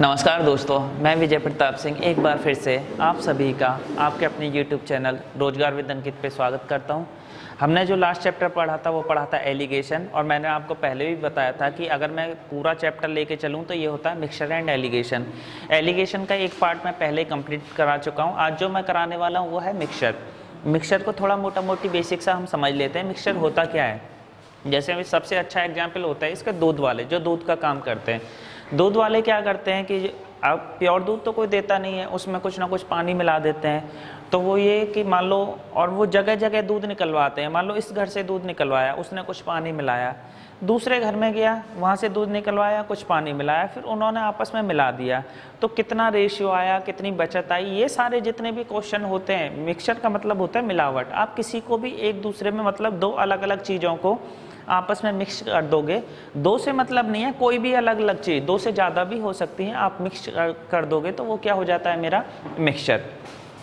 नमस्कार दोस्तों, मैं विजय प्रताप सिंह एक बार फिर से आप सभी का आपके अपने YouTube चैनल रोजगार विद अंकित पे स्वागत करता हूं। हमने जो लास्ट चैप्टर पढ़ा था वो पढ़ा था एलिगेशन, और मैंने आपको पहले भी बताया था कि अगर मैं पूरा चैप्टर लेके चलूं तो ये होता है मिक्सचर एंड एलिगेशन। एलिगेशन का एक पार्ट मैं पहले कंप्लीट करा चुका हूँ। आज जो मैं कराने वाला हूँ वो है मिक्सचर। मिक्सचर को थोड़ा मोटा मोटी बेसिक सा हम समझ लेते हैं। मिक्सचर होता क्या है, जैसे सबसे अच्छा एग्जाम्पल होता है इसका दूध वाले, जो दूध का काम करते हैं। दूध वाले क्या करते हैं कि अब प्योर दूध तो कोई देता नहीं है, उसमें कुछ ना कुछ पानी मिला देते हैं। तो वो ये कि मान लो, और वो जगह जगह दूध निकलवाते हैं। मान लो इस घर से दूध निकलवाया, उसने कुछ पानी मिलाया, दूसरे घर में गया, वहाँ से दूध निकलवाया, कुछ पानी मिलाया, फिर उन्होंने आपस में मिला दिया, तो कितना रेशियो आया, कितनी बचत आई, ये सारे जितने भी क्वेश्चन होते हैं। मिक्सचर का मतलब होता है मिलावट। आप किसी को भी एक दूसरे में, मतलब दो अलग अलग चीज़ों को आपस में मिक्स कर दोगे, दो से मतलब नहीं है, कोई भी अलग अलग चीज़, दो से ज़्यादा भी हो सकती हैं, आप मिक्स कर दोगे तो वो क्या हो जाता है, मेरा मिक्सचर।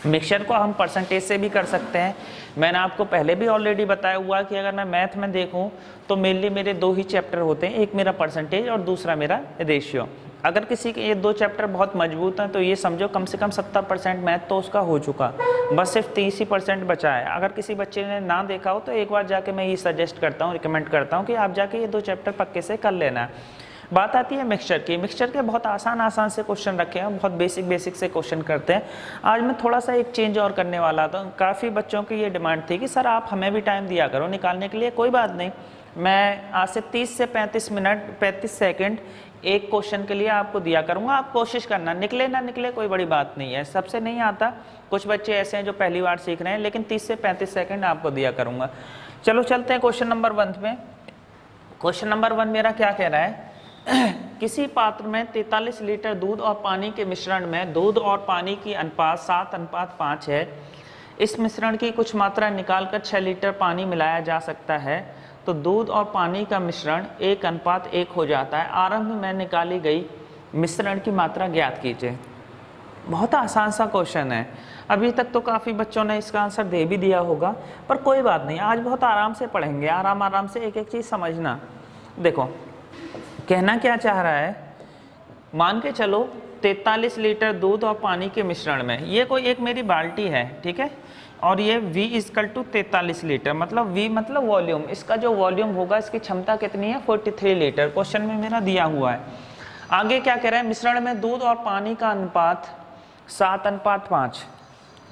मिक्सचर को हम परसेंटेज से भी कर सकते हैं। मैंने आपको पहले भी ऑलरेडी बताया हुआ कि अगर मैं मैथ में देखूं तो मेनली मेरे दो ही चैप्टर होते हैं, एक मेरा परसेंटेज और दूसरा मेरा रेशियो। अगर किसी के ये दो चैप्टर बहुत मजबूत हैं तो ये समझो कम से कम 70% मैथ तो उसका हो चुका, बस सिर्फ 30% बचा है। अगर किसी बच्चे ने ना देखा हो तो एक बार जाके मैं ये सजेस्ट करता हूँ, रिकमेंड करता हूँ कि आप जाके ये दो चैप्टर पक्के से कर लेना। बात आती है मिक्सचर की। मिक्सचर के बहुत आसान से क्वेश्चन रखे हैं, बहुत बेसिक से क्वेश्चन करते हैं। आज मैं थोड़ा सा एक चेंज और करने वाला था। काफ़ी बच्चों की ये डिमांड थी कि सर आप हमें भी टाइम दिया करो निकालने के लिए। कोई बात नहीं, मैं आज से 30 से 35 मिनट 35 सेकंड एक क्वेश्चन के लिए आपको दिया करूँगा। आप कोशिश करना, निकले ना निकले कोई बड़ी बात नहीं है, सबसे नहीं आता। कुछ बच्चे ऐसे हैं जो पहली बार सीख रहे हैं, लेकिन 30 से 35 सेकंड आपको दिया करूँगा। चलो चलते हैं क्वेश्चन नंबर 1 में। क्वेश्चन नंबर 1 मेरा क्या कह रहा है, किसी पात्र में 43 लीटर दूध और पानी के मिश्रण में दूध और पानी की अनुपात 7:5 है। इस मिश्रण की कुछ मात्रा निकालकर 6 लीटर पानी मिलाया जा सकता है, तो दूध और पानी का मिश्रण 1:1 हो जाता है। आरंभ में निकाली गई मिश्रण की मात्रा ज्ञात कीजिए। बहुत आसान सा क्वेश्चन है। अभी तक तो काफ़ी बच्चों ने इसका आंसर दे भी दिया होगा, पर कोई बात नहीं, आज बहुत आराम से पढ़ेंगे, आराम से एक एक चीज़ समझना। देखो कहना क्या चाह रहा है, मान के चलो 43 लीटर दूध और पानी के मिश्रण में, ये कोई एक मेरी बाल्टी है, ठीक है, और ये V = 43 लीटर, मतलब V मतलब वॉल्यूम। इसका जो वॉल्यूम होगा, इसकी क्षमता कितनी है, 43 लीटर क्वेश्चन में मेरा दिया हुआ है। आगे क्या कह रहा है, मिश्रण में दूध और पानी का अनुपात 7:5।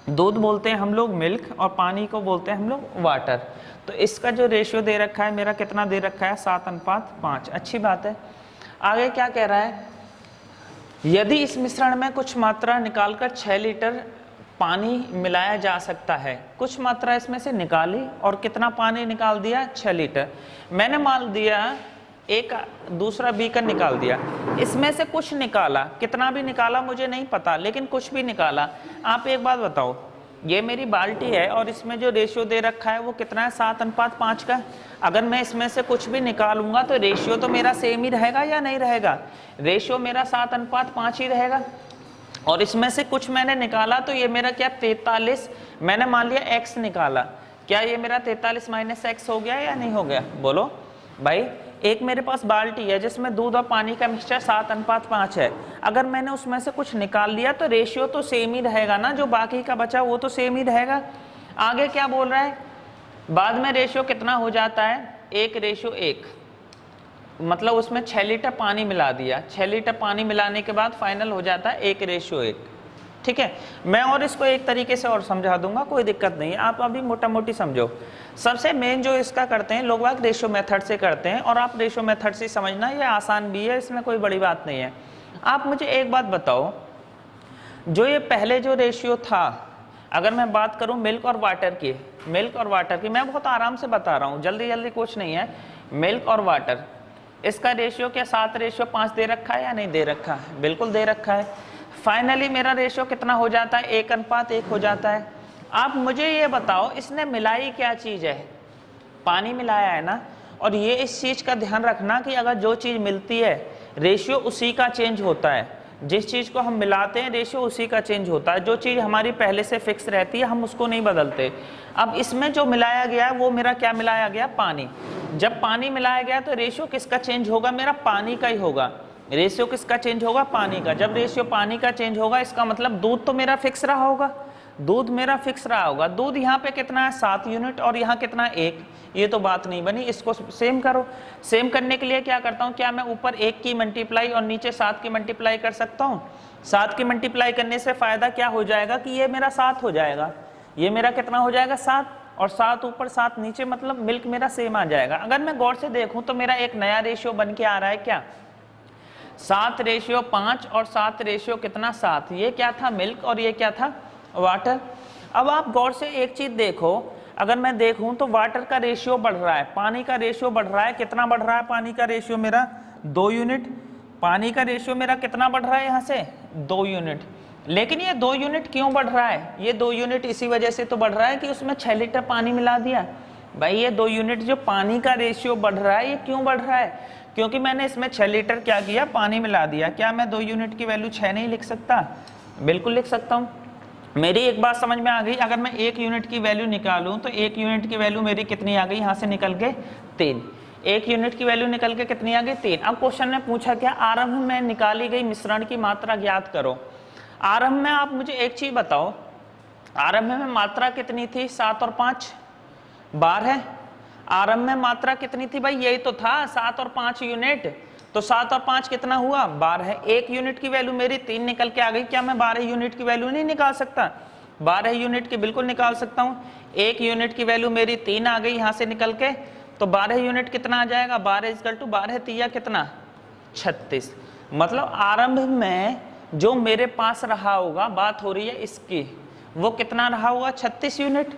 दूध बोलते हैं हम लोग मिल्क, और पानी को बोलते हैं हम लोग वाटर। तो इसका जो रेशियो दे रखा है मेरा, कितना दे रखा है, 7:5। अच्छी बात है। आगे क्या कह रहा है, यदि इस मिश्रण में कुछ मात्रा निकालकर 6 लीटर पानी मिलाया जा सकता है। कुछ मात्रा इसमें से निकाली और कितना पानी निकाल दिया, 6 लीटर। मैंने मान दिया एक दूसरा बीकर निकाल दिया, इसमें से कुछ निकाला, कितना भी निकाला मुझे नहीं पता, लेकिन कुछ भी निकाला। आप एक बात बताओ, ये मेरी बाल्टी है और इसमें जो रेशियो दे रखा है वो कितना है, 7:5 का। अगर मैं इसमें से कुछ भी निकालूंगा तो रेशियो तो मेरा सेम ही रहेगा या नहीं रहेगा, रेशियो मेरा 7:5 ही रहेगा। और इसमें से कुछ मैंने निकाला तो ये मेरा क्या, 43, मैंने मान लिया x निकाला, क्या ये मेरा 43 - x हो गया या नहीं हो गया, बोलो भाई। एक मेरे पास बाल्टी है जिसमें दूध और पानी का मिक्सचर 7:5 है। अगर मैंने उसमें से कुछ निकाल लिया तो रेशियो तो सेम ही रहेगा ना, जो बाकी का बचा वो तो सेम ही रहेगा। आगे क्या बोल रहा है, बाद में रेशियो कितना हो जाता है, 1:1, मतलब उसमें 6 लीटर पानी मिला दिया। 6 लीटर पानी मिलाने के बाद फाइनल हो जाता है 1:1, ठीक है। मैं और इसको एक तरीके से और समझा दूंगा, कोई दिक्कत नहीं है, आप अभी मोटा मोटी समझो। सबसे मेन जो इसका करते हैं लोग बाग, रेशियो मेथड से करते हैं, और आप रेशियो मेथड से समझना, ये आसान भी है, इसमें कोई बड़ी बात नहीं है। आप मुझे एक बात बताओ, जो ये पहले जो रेशियो था, अगर मैं बात करूं मिल्क और वाटर की, मैं बहुत आराम से बता रहा हूं, जल्दी कुछ नहीं है। मिल्क और वाटर, इसका रेशियो क्या 7:5 दे रखा है या नहीं दे रखा है, बिल्कुल दे रखा है। फाइनली मेरा रेशियो कितना हो जाता है, 1:1 हो जाता है। आप मुझे ये बताओ, इसने मिलाई क्या चीज़ है, पानी मिलाया है ना। और ये इस चीज़ का ध्यान रखना कि अगर जो चीज़ मिलती है रेशियो उसी का चेंज होता है, जिस चीज़ को हम मिलाते हैं रेशियो उसी का चेंज होता है। जो चीज़ हमारी पहले से फिक्स रहती है हम उसको नहीं बदलते। अब इसमें जो मिलाया गया है वो मेरा क्या मिलाया गया, पानी। जब पानी मिलाया गया तो रेशियो किसका चेंज होगा, मेरा पानी का ही होगा। रेशियो किसका चेंज होगा? पानी का। जब रेशियो पानी का चेंज होगा इसका मतलब दूध तो मेरा फिक्स रहा होगा, दूध मेरा फिक्स रहा होगा। दूध यहाँ पे कितना है? 7 यूनिट, और यहाँ कितना है? 1। ये तो बात नहीं बनी, इसको सेम करो। सेम करने के लिए क्या करता हूँ, क्या मैं ऊपर 1 की मल्टीप्लाई और नीचे 7 की मल्टीप्लाई कर सकता हूँ? 7 की मल्टीप्लाई करने से फायदा क्या हो जाएगा कि ये मेरा 7 हो जाएगा, ये मेरा कितना हो जाएगा? 7, और 7 ऊपर 7 नीचे, मतलब मिल्क मेरा सेम आ जाएगा। अगर मैं गौर से देखूं तो मेरा एक नया रेशियो बन के आ रहा है क्या? 7:5 और 7 कितना? 7। ये क्या था? मिल्क, और ये क्या था? वाटर। अब आप गौर से एक चीज देखो, अगर मैं देखूं तो वाटर का रेशियो बढ़ रहा है, पानी का रेशियो बढ़ रहा है। कितना बढ़ रहा है पानी का रेशियो मेरा? 2 यूनिट। पानी का रेशियो मेरा कितना बढ़ रहा है यहाँ से? 2 यूनिट। लेकिन ये 2 यूनिट क्यों बढ़ रहा है? ये 2 यूनिट इसी वजह से तो बढ़ रहा है कि उसमें 6 लीटर पानी मिला दिया। भाई ये 2 यूनिट जो पानी का रेशियो बढ़ रहा है, ये क्यों बढ़ रहा है? क्योंकि मैंने इसमें 6 लीटर क्या किया? पानी मिला दिया। क्या मैं 2 यूनिट की वैल्यू 6 नहीं लिख सकता? बिल्कुल लिख सकता हूँ। मेरी एक बात समझ में आ गई, अगर मैं 1 यूनिट की वैल्यू निकालूं तो 1 यूनिट की वैल्यू मेरी कितनी आ गई? यहाँ से निकल के 3। 1 यूनिट की वैल्यू निकल के कितनी आ गई? 3। अब क्वेश्चन ने पूछा क्या? आरंभ में निकाली गई मिश्रण की मात्रा ज्ञात करो। आरंभ में आप मुझे एक चीज बताओ, आरंभ में मात्रा कितनी थी? 7 और 5 12। आरंभ में मात्रा कितनी थी? भाई यही तो था, 7 और 5 यूनिट। तो 7 और 5 कितना हुआ? 12। 1 यूनिट की वैल्यू मेरी 3 निकल के आ गई। क्या मैं 12 यूनिट की वैल्यू नहीं निकाल सकता? 12 यूनिट की बिल्कुल निकाल सकता हूँ। 1 यूनिट की वैल्यू मेरी 3 आ गई यहाँ से निकल के, तो 12 यूनिट कितना आ जाएगा? 12 = 12 तिया कितना? 36। मतलब आरंभ में जो मेरे पास रहा होगा, बात हो रही है इसकी, वो कितना रहा होगा? 36 यूनिट।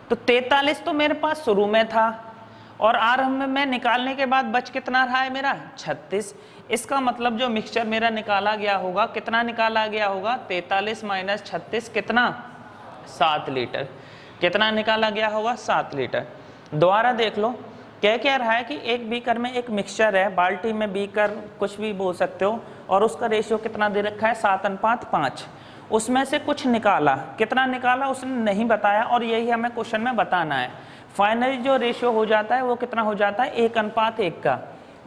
तो 43 तो मेरे पास शुरू में था, और आरंभ में निकालने के बाद बच कितना रहा है मेरा? 36। इसका मतलब जो मिक्सचर मेरा निकाला गया होगा, कितना निकाला गया होगा? 43 - 36 कितना? 7 लीटर। कितना निकाला गया होगा? 7 लीटर। दोबारा देख लो, क्या रहा है कि एक बीकर में एक मिक्सचर है, बाल्टी में बीकर कुछ भी बोल सकते हो, और उसका रेशियो कितना दे रखा है? 7:5। उसमें से कुछ निकाला, कितना निकाला उसने नहीं बताया, और यही हमें क्वेश्चन में बताना है। फाइनली जो रेशियो हो जाता है वो कितना हो जाता है? 1:1 का।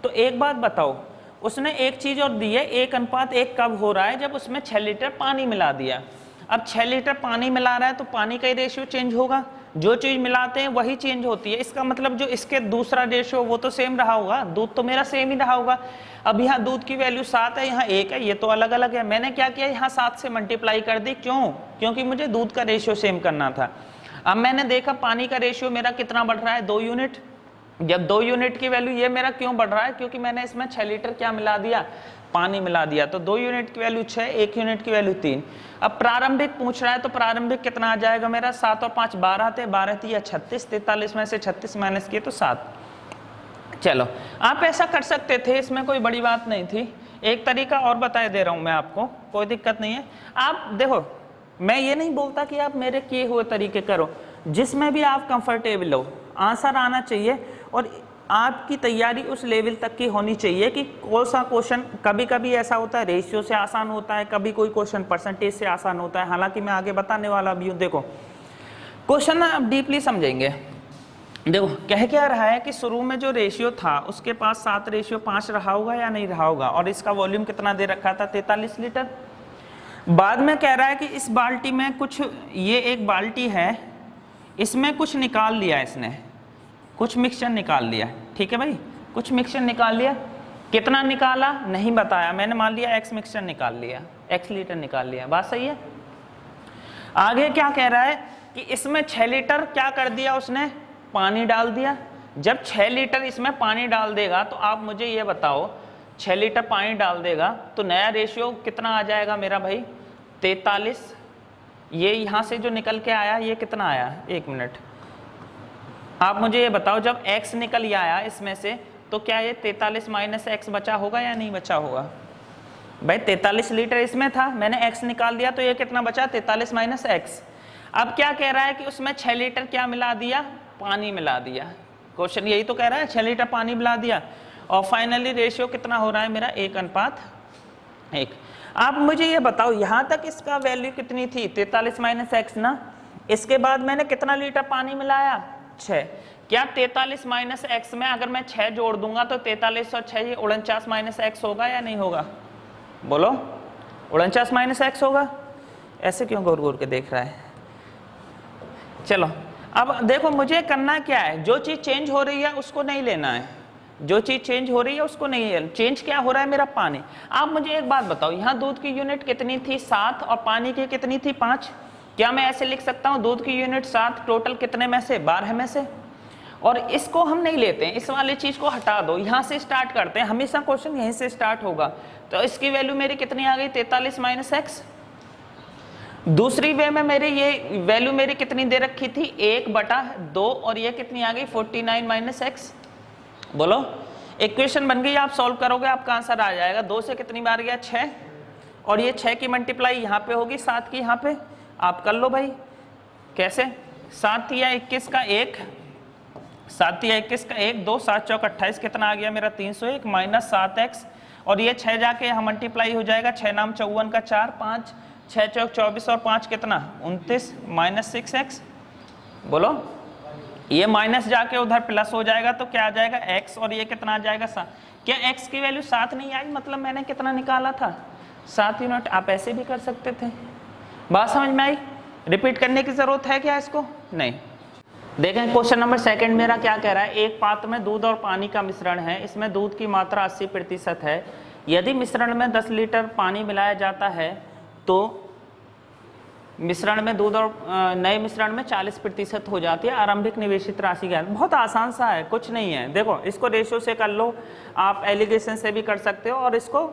तो एक बात बताओ, उसने एक चीज और दी है, 1:1 कब हो रहा है? जब उसमें 6 लीटर पानी मिला दिया। अब 6 लीटर पानी मिला रहा है तो पानी का ही रेशियो चेंज होगा, जो चीज मिलाते हैं वही चेंज होती है। इसका मतलब जो इसके दूसरा रेशियो वो तो सेम रहा होगा, दूध तो मेरा सेम ही रहा होगा। अब यहाँ दूध की वैल्यू 7 है, यहाँ 1 है, ये तो अलग अलग है। मैंने क्या किया? यहाँ 7 से मल्टीप्लाई कर दी। क्यों? क्योंकि मुझे दूध का रेशियो सेम करना था। अब मैंने देखा पानी का रेशियो मेरा कितना बढ़ रहा है? 2 यूनिट। जब 2 यूनिट की वैल्यू, ये मेरा क्यों बढ़ रहा है? क्योंकि मैंने इसमें 6 लीटर क्या मिला दिया? पानी मिला दिया। तो 2 यूनिट की वैल्यू 6, 1 यूनिट की वैल्यू 3। अब प्रारंभिक पूछ रहा है, तो प्रारंभिक कितना आ जाएगा मेरा? 7 और 5 12 थे, 12 तिया 36, 43 में से 36 माइनस किए तो 7। चलो, आप ऐसा कर सकते थे, इसमें कोई बड़ी बात नहीं थी। एक तरीका और बता दे रहा हूं मैं आपको, कोई दिक्कत नहीं है। आप देखो, मैं ये नहीं बोलता कि आप मेरे किए हुए तरीके करो, जिसमें भी आप कंफर्टेबल हो, आंसर आना चाहिए, और आपकी तैयारी उस लेवल तक की होनी चाहिए कि कौन सा क्वेश्चन, कभी कभी ऐसा होता है रेशियो से आसान होता है, कभी कोई क्वेश्चन परसेंटेज से आसान होता है। हालांकि मैं आगे बताने वाला भी हूँ। देखो क्वेश्चन ना आप डीपली समझेंगे। देखो क्या रहा है कि शुरू में जो रेशियो था उसके पास 7:5 रहा होगा या नहीं रहा होगा, और इसका वॉल्यूम कितना दे रखा था? 43 लीटर। बाद में कह रहा है कि इस बाल्टी में कुछ, ये एक बाल्टी है, इसमें कुछ निकाल लिया, इसने कुछ मिक्सचर निकाल लिया। ठीक है भाई, कुछ मिक्सचर निकाल लिया। कितना निकाला नहीं बताया, मैंने मान लिया x मिक्सचर निकाल लिया, x लीटर निकाल लिया। बात सही है। आगे क्या कह रहा है कि इसमें 6 लीटर क्या कर दिया उसने? पानी डाल दिया। जब 6 लीटर इसमें पानी डाल देगा तो आप मुझे ये बताओ, 6 लीटर पानी डाल देगा तो नया रेशियो कितना आ जाएगा मेरा भाई? 43। ये यहाँ से जो निकल के आया ये कितना आया? 1 मिनट, आप मुझे ये बताओ, जब x निकल आया इसमें से तो क्या ये 43 माइनस x बचा होगा या नहीं बचा होगा? भाई 43 लीटर इसमें था, मैंने x निकाल दिया तो ये कितना बचा? 43 माइनस x। अब क्या कह रहा है कि उसमें 6 लीटर क्या मिला दिया? पानी मिला दिया। क्वेश्चन यही तो कह रहा है, 6 लीटर पानी मिला दिया, और फाइनली रेशियो कितना हो रहा है मेरा? 1:1। आप मुझे ये बताओ, यहाँ तक इसका वैल्यू कितनी थी? 43 माइनस x ना। इसके बाद मैंने कितना लीटर पानी मिलाया? 6। क्या 43 माइनस एक्स में अगर मैं 6 जोड़ दूंगा तो 43 और 6 ये 49 माइनस एक्स होगा या नहीं होगा? बोलो, 49 माइनस एक्स होगा। ऐसे क्यों घूर घूर के देख रहा है? चलो अब देखो, मुझे करना क्या है, जो चीज चेंज हो रही है उसको नहीं लेना है, जो चीज चेंज हो रही है उसको नहीं है। चेंज क्या हो रहा है? मेरा पानी। आप मुझे एक बात बताओ, यहाँ दूध की यूनिट कितनी थी? 7, और पानी की कितनी थी? 5। क्या मैं ऐसे लिख सकता हूँ दूध की यूनिट 7, टोटल कितने में से? 12 में से। और इसको हम नहीं लेते हैं, इस वाली चीज को हटा दो, यहाँ से स्टार्ट करते हैं, हमेशा क्वेश्चन यहीं से स्टार्ट होगा। तो इसकी वैल्यू मेरी कितनी आ गई? 43 माइनस एक्स। दूसरी वे में मेरी ये वैल्यू मेरी कितनी दे रखी थी? 1/2, और ये कितनी आ गई? 49 माइनस एक्स। बोलो, इक्वेशन बन गई, आप सॉल्व करोगे आपका आंसर आ जाएगा। 2 से कितनी बार गया? 6, और ये 6 की मल्टीप्लाई यहाँ पे होगी 7 की, यहाँ पे आप कर लो भाई। कैसे? 7 या 21 का 1, 7 या 21 का 1, 2 7 चौक 28, कितना आ गया मेरा? 301 माइनस 7x, और ये 6 जाके यहाँ मल्टीप्लाई हो जाएगा, 6 नाम 54 का 4, 5 6 चौक 24 और 5 कितना? 29 माइनस 6x। बोलो, ये माइनस जाके उधर प्लस हो जाएगा तो क्या आ जाएगा? x, और ये कितना आ जाएगा? 7। क्या x की वैल्यू 7 नहीं आई? मतलब मैंने कितना निकाला था? 7 यूनिट। आप ऐसे भी कर सकते थे। बात समझ में आई? रिपीट करने की जरूरत है क्या इसको? नहीं। देखें क्वेश्चन नंबर 2 मेरा क्या कह रहा है? एक पात्र में दूध और पानी का मिश्रण है, इसमें दूध की मात्रा 80% है। यदि मिश्रण में 10 लीटर पानी मिलाया जाता है तो मिश्रण में दूध और नए मिश्रण में 40% हो जाती है। आरंभिक निवेशित राशि क्या है? बहुत आसान सा है, कुछ नहीं है। देखो, इसको रेशियो से कर लो, आप एलिगेशन से भी कर सकते हो, और इसको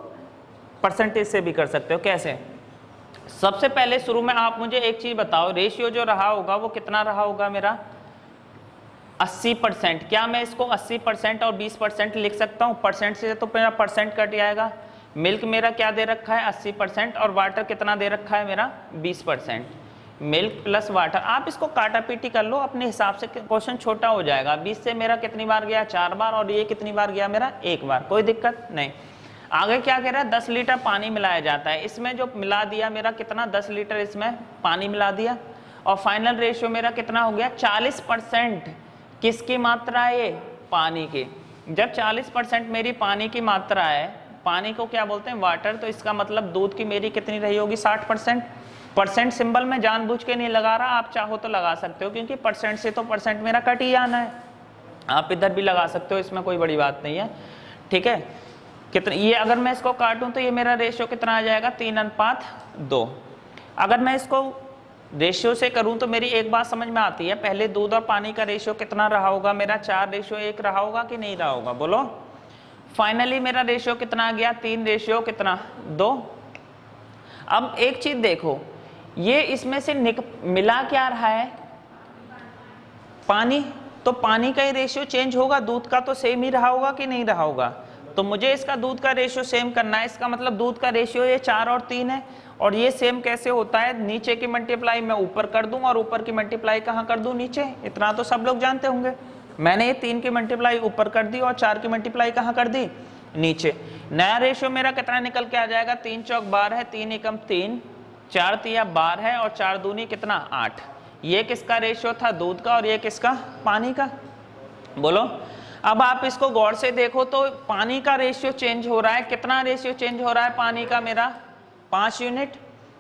परसेंटेज से भी कर सकते हो। कैसे? सबसे पहले शुरू में आप मुझे एक चीज बताओ, रेशियो जो रहा होगा वो कितना रहा होगा मेरा? 80%। क्या मैं इसको 80% और 20% लिख सकता हूँ? परसेंट से तो मेरा परसेंट कट जाएगा। मिल्क मेरा क्या दे रखा है? 80%, और वाटर कितना दे रखा है मेरा? 20%। मिल्क प्लस वाटर, आप इसको काटा पीटी कर लो अपने हिसाब से, क्वेश्चन छोटा हो जाएगा। 20 से मेरा कितनी बार गया? 4 बार, और ये कितनी बार गया मेरा? 1 बार। कोई दिक्कत नहीं। आगे क्या कह रहा है? 10 लीटर पानी मिलाया जाता है, इसमें जो मिला दिया मेरा कितना? 10 लीटर इसमें पानी मिला दिया, और फाइनल रेशियो मेरा कितना हो गया? 40%। किसकी मात्रा है ये? पानी की। जब 40% मेरी पानी की मात्रा है, पानी को क्या बोलते हैं? वाटर, तो इसका मतलब दूध की मेरी कितनी रही होगी? 60%। परसेंट सिंबल में जानबूझ के नहीं लगा रहा, आप चाहो तो लगा सकते हो, क्योंकि परसेंट से तो परसेंट मेरा कट ही आना है। आप इधर भी लगा सकते हो, इसमें कोई बड़ी बात नहीं है। ठीक है, कितना ये? अगर मैं इसको काटूं तो ये मेरा रेशियो कितना आ जाएगा? 3:2। अगर मैं इसको रेशियो से करूं तो मेरी एक बात समझ में आती है, पहले दूध और पानी का रेशियो कितना रहा होगा मेरा? 4:1 रहा होगा कि नहीं रहा होगा? बोलो। फाइनली मेरा रेशियो कितना आ गया? 3 कितना? 2। अब एक चीज देखो, ये इसमें से मिला क्या रहा है? पानी। तो पानी का ही रेशियो चेंज होगा, दूध का तो सेम ही रहा होगा कि नहीं रहा होगा? तो मुझे इसका दूध का रेशियो सेम करना है। इसका मतलब दूध का रेशियो ये 4 और 3 है, और ये सेम कैसे होता है? नीचे की मल्टीप्लाई मैं ऊपर कर दूं, और ऊपर की मल्टीप्लाई कहाँ कर दूं? नीचे। इतना तो सब लोग जानते होंगे। मैंने ये 3 की मल्टीप्लाई ऊपर कर दी, और 4 की मल्टीप्लाई कहाँ कर दी? नीचे। नया रेशियो मेरा कितना निकल के आ जाएगा? 3 चौक 12 है, 3 एकम 3, 4 तिया 12 है, और 4 दूनी कितना? 8। ये किसका रेशियो था? दूध का। और ये किसका? पानी का। बोलो। अब आप इसको गौर से देखो तो पानी का रेशियो चेंज हो रहा है। कितना रेशियो चेंज हो रहा है पानी का मेरा? 5 यूनिट।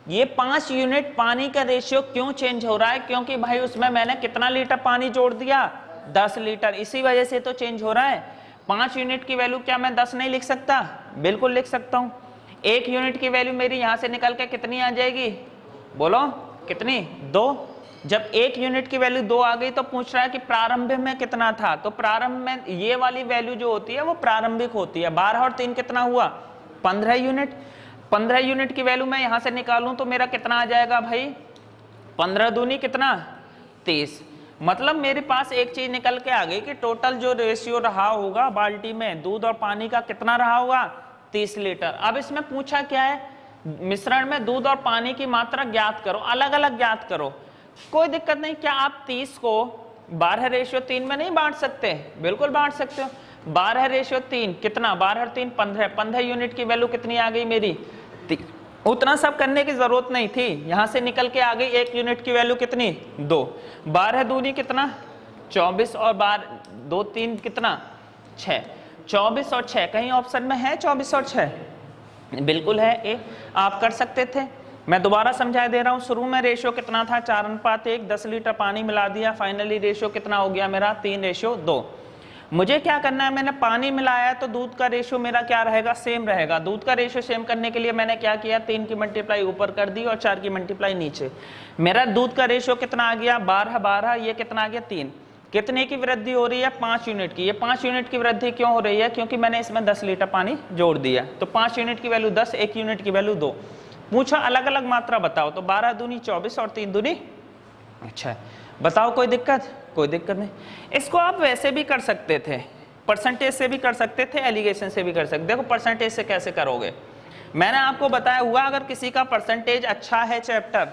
ये 5 यूनिट पानी का रेशियो क्यों चेंज हो रहा है? क्योंकि भाई उसमें मैंने कितना लीटर पानी जोड़ दिया? 10 लीटर। इसी वजह से तो चेंज हो रहा है। 5 यूनिट की वैल्यू क्या मैं 10 नहीं लिख सकता? बिल्कुल लिख सकता हूं। 1 यूनिट की वैल्यू मेरी यहां से निकल के कितनी आ जाएगी? बोलो कितनी? 2। जब 1 यूनिट की वैल्यू 2 आ गई तो पूछ रहा है कि प्रारंभ में कितना था? तो प्रारंभ में ये वाली वैल्यू जो होती है वो प्रारंभिक होती है। 12 और 3 कितना हुआ? 15 यूनिट। 15 यूनिट की वैल्यू मैं यहां से निकालूं तो मेरा कितना आ जाएगा भाई? 15 दूनी कितना? 30। मतलब मेरे पास एक चीज निकल के आ गई कि टोटल जो रेशियो रहा होगा बाल्टी में दूध और पानी का कितना रहा होगा? 30 लीटर। अब इसमें पूछा क्या है? मिश्रण में दूध और पानी की मात्रा ज्ञात करो, अलग अलग ज्ञात करो। कोई दिक्कत नहीं। क्या आप 30 को 12:3 में नहीं बांट सकते? बिल्कुल बांट सकते हो। 12:3 कितना? 12 और 3 15। 15 यूनिट की वैल्यू कितनी आ गई मेरी? उतना सब करने की जरूरत नहीं थी, यहां से निकल के आ गई 1 यूनिट की वैल्यू कितनी? 2। 12 दूनी कितना? 24 और 2 3 कितना 6, 24 और 6 कहीं ऑप्शन में है 24 और 6? बिल्कुल है ए। आप कर सकते थे। मैं दोबारा समझा दे रहा हूं। शुरू में रेशियो कितना था 4:1, 10 लीटर पानी मिला दिया, फाइनली रेशियो कितना हो गया मेरा 3:2। मुझे क्या करना है, मैंने पानी मिलाया है तो दूध का रेशियो मेरा क्या रहेगा, सेम रहेगा। दूध का रेशियो सेम करने के लिए मैंने क्या किया, 3 की मल्टीप्लाई ऊपर कर दी और 4 की मल्टीप्लाई नीचे। मेरा दूध का रेशियो कितना आ गया 12, ये कितना आ गया 3। कितने की वृद्धि हो रही है 5 यूनिट की। ये 5 यूनिट की वृद्धि क्यों हो रही है, क्योंकि मैंने इसमें 10 लीटर पानी जोड़ दिया। तो 5 यूनिट की वैल्यू 10, 1 यूनिट की वैल्यू 2। पूछा अलग अलग मात्रा बताओ, तो 12 दूनी 24 और 3 दूनी अच्छा। बताओ कोई दिक्कत? कोई दिक्कत नहीं। इसको आप वैसे भी कर सकते थे, परसेंटेज से भी कर सकते थे, एलिगेशन से भी कर सकते। देखो परसेंटेज से कैसे करोगे, मैंने आपको बताया हुआ, अगर किसी का परसेंटेज अच्छा है चैप्टर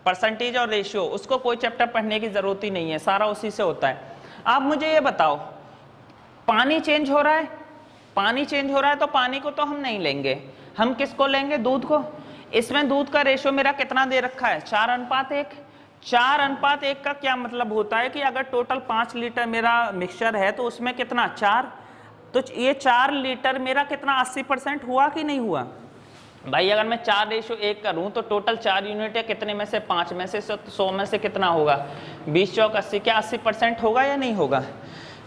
परसेंटेज और रेशियो, उसको कोई चैप्टर पढ़ने की जरूरत ही नहीं है, सारा उसी से होता है। आप मुझे ये बताओ, पानी चेंज हो रहा है, पानी चेंज हो रहा है तो पानी को तो हम नहीं लेंगे, हम किसको लेंगे, दूध को। इसमें दूध का रेशियो मेरा कितना दे रखा है 4:1। 4:1 का क्या मतलब होता है कि अगर टोटल 5 लीटर मेरा मिक्सचर है तो उसमें कितना 4, तो ये 4 लीटर मेरा कितना 80% हुआ कि नहीं हुआ भाई। अगर मैं 4:1 करूं तो टोटल 4 यूनिट है, कितने में से 5 में से 100 में से कितना होगा 20 चौक 80, क्या 80% होगा या नहीं होगा।